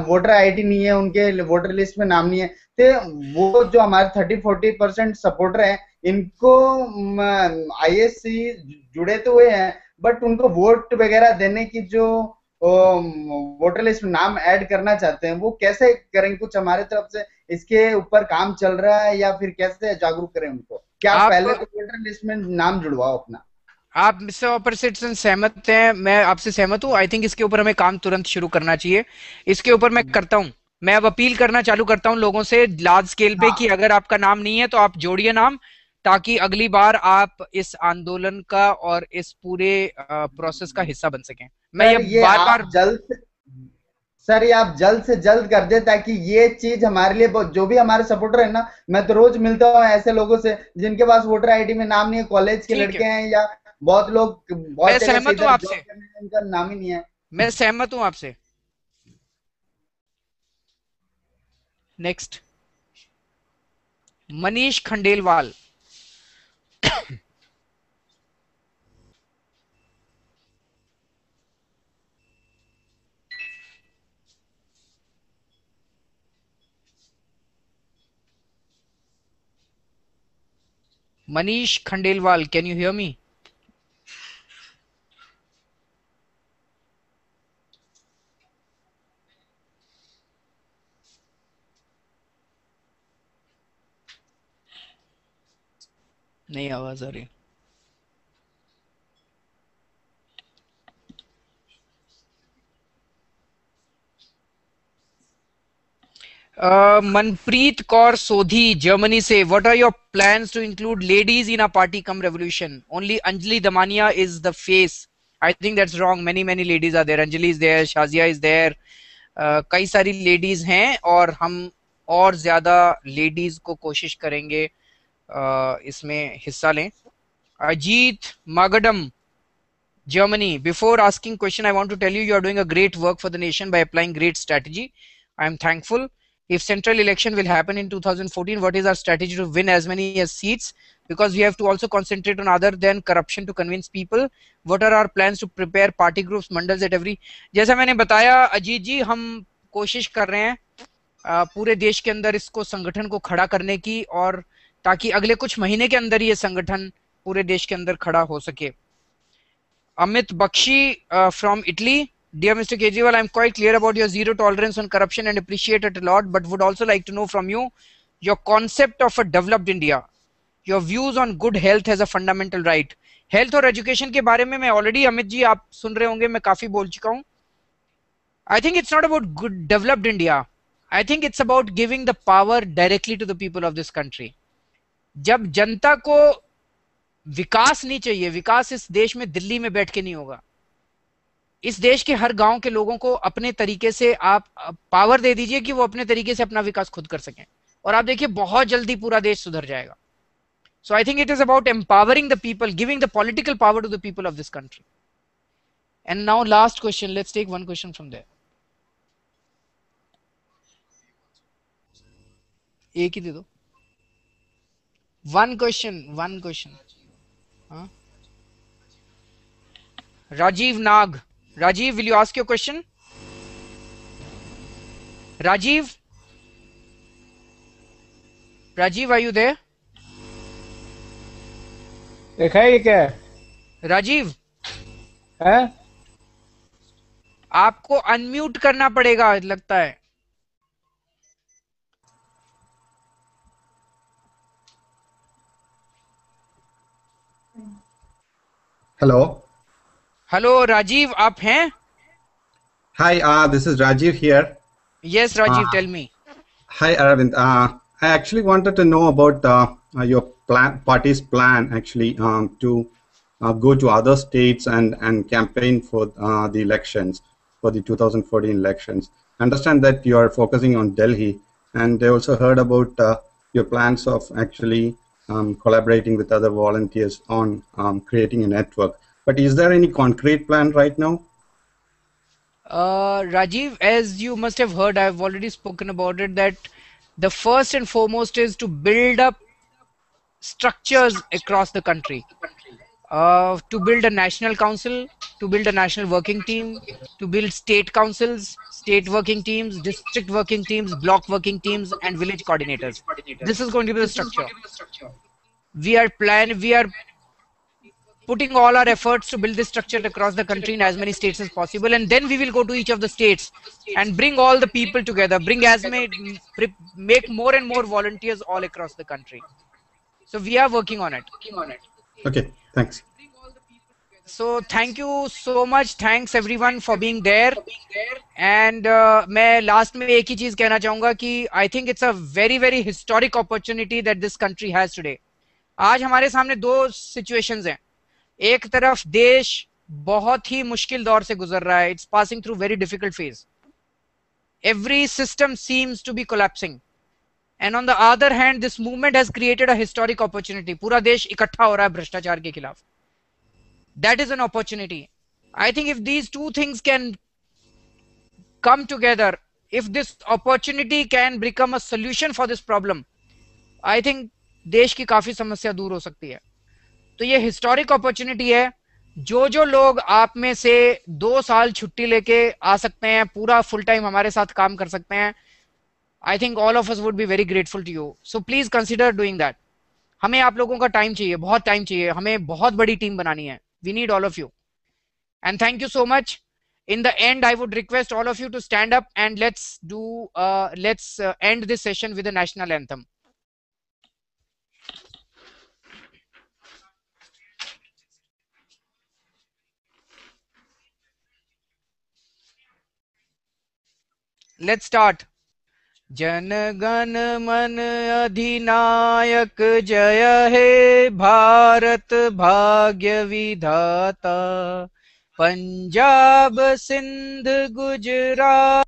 वोटर आईडी नहीं है, उनके वोटर लिस्ट में नाम नहीं है. तो वो जो हमारे 30-40% सपोर्टर हैं, इनको आईएससी जुड़े तो हुए हैं, बट उनको वोट वगैरह देने की जो वोटर लिस्ट में नाम ऐड करना चाहते हैं, वो कैसे करेंगे? कुछ हमारे तरफ से इसके ऊपर काम चल रहा है या फिर कैसे जागरूक करें उनको? क्या आप पहले तो वोटर लिस्ट में नाम जुड़वाओ अपना. आप मिस्टर ऑपरेशन सहमत हैं? मैं आपसे सहमत हूँ. आई थिंक इसके ऊपर हमें काम तुरंत शुरू करना चाहिए. इसके ऊपर मैं करता हूँ, मैं अब अपील करना चालू करता हूँ लोगों से लार्ज स्केल पे कि अगर आपका नाम नहीं है तो आप जोड़िए नाम, ताकि अगली बार आप इस आंदोलन का और इस पूरे प्रोसेस का हिस्सा बन सकें. मैं ये बार सर ये आप जल्द से जल्द कर दे, ताकि ये चीज हमारे लिए, जो भी हमारे सपोर्टर है ना, मैं तो रोज मिलता हूँ ऐसे लोगों से जिनके पास वोटर आईडी में नाम नहीं है, कॉलेज के लड़के हैं या बहुत लोग, बहुत सहमत हूँ आपसे, उनका नाम ही नहीं है. मैं सहमत हूँ आपसे. Next, Manish Khandelwal. Manish Khandelwal, can you hear me? नहीं आवाज आ रही. मनप्रीत कौर सोधी जर्मनी से, what are your plans to include ladies in our party come revolution? Only Anjali Damania is the face. I think that's wrong. Many ladies are there. Anjali is there, Shazia is there. कई सारी ladies हैं और हम और ज्यादा ladies को कोशिश करेंगे इसमें हिस्सा लें. Ajit मागडम, Germany. Before asking question, I want to tell you, you are doing a great work for the nation by applying great strategy. I am thankful. If central election will happen in 2014, what is our strategy to win as many as seats? Because we have to also concentrate on other than corruption to convince people. What are our plans to prepare party groups, mandals at every? जैसा मैंने बताया अजीत जी, हम कोशिश कर रहे हैं पूरे देश के अंदर इसको संगठन को खड़ा करने की, और ताकि अगले कुछ महीने के अंदर ये संगठन पूरे देश के अंदर खड़ा हो सके. Amit Bakshi from Italy. Dear Mr. Kejriwal, I am quite clear about your zero tolerance on corruption and appreciate it a lot, but would also like to know from you your concept of a developed India, your views on good health as a fundamental right. Health और education के बारे में मैं already, Amit ji आप सुन रहे होंगे, मैं काफी बोल चुका हूँ. I think it's not about good developed India. I think it's about giving the power directly to the people of this country. जब जनता को विकास नहीं चाहिए, विकास इस देश में दिल्ली में बैठ के नहीं होगा. इस देश के हर गांव के लोगों को अपने तरीके से आप पावर दे दीजिए कि वो अपने तरीके से अपना विकास खुद कर सकें, और आप देखिए बहुत जल्दी पूरा देश सुधर जाएगा. So I think it is about empowering the people, giving the political power to the people of this country. And now last question, let's take one question from there. एक ही दे दो. One question. हाँ, Rajiv Nag. Rajiv, will you ask your question? Rajiv, are you there? देखा है ये क्या है? राजीव, है? आपको अनम्यूट करना पड़ेगा लगता है। Hello. हेलो राजीव, आप हैं? Hi, this is Rajiv here. Yes Rajiv, tell me. Hi, Aravind. I actually wanted to know about your party's plan actually to go to other states and campaign for the elections, for the 2014 elections. I understand that you are focusing on Delhi, and I also heard about your plans of actually collaborating with other volunteers on creating a network. But is there any concrete plan right now? Rajiv, as you must have heard, I've already spoken about it, that the first and foremost is to build up structures across the country. To build a national council, to build a national working team, to build state councils, state working teams, district working teams, block working teams, and village coordinators. This is going to be the structure. We are putting all our efforts to build this structure across the country in as many states as possible, and then we will go to each of the states and bring all the people together, make more and more volunteers all across the country. So we are working on it. Okay, thanks. So thank you so much. Thanks everyone for being there. And मैं last में एक ही चीज कहना चाहूंगा कि I think it's a very very historic opportunity that this country has today. आज हमारे सामने दो situations हैं. एक तरफ देश बहुत ही मुश्किल दौर से गुजर रहा है. It's passing through very difficult phase. Every system seems to be collapsing. And on the other hand, this movement has created a historic opportunity. पूरा देश इकट्ठा हो रहा है भ्रष्टाचार के खिलाफ. That is an opportunity. I think if these two things can come together, if this opportunity can become a solution for this problem, I think देश की काफी समस्या दूर हो सकती है. तो ये हिस्टोरिक अपॉर्चुनिटी है. जो लोग आप में से 2 साल छुट्टी लेके आ सकते हैं, पूरा फुल टाइम हमारे साथ काम कर सकते हैं, I think all of us would be very grateful to you. So please consider doing that. हमें आप लोगों का टाइम चाहिए, बहुत टाइम चाहिए. हमें बहुत बड़ी टीम बनानी है. We need all of you. And thank you so much. In the end, I would request all of you to stand up and let's end this session with the national anthem. Let's start. Jana Gana मन अधिनायक जय हे भारत भाग्य विधाता, पंजाब सिंध गुजरात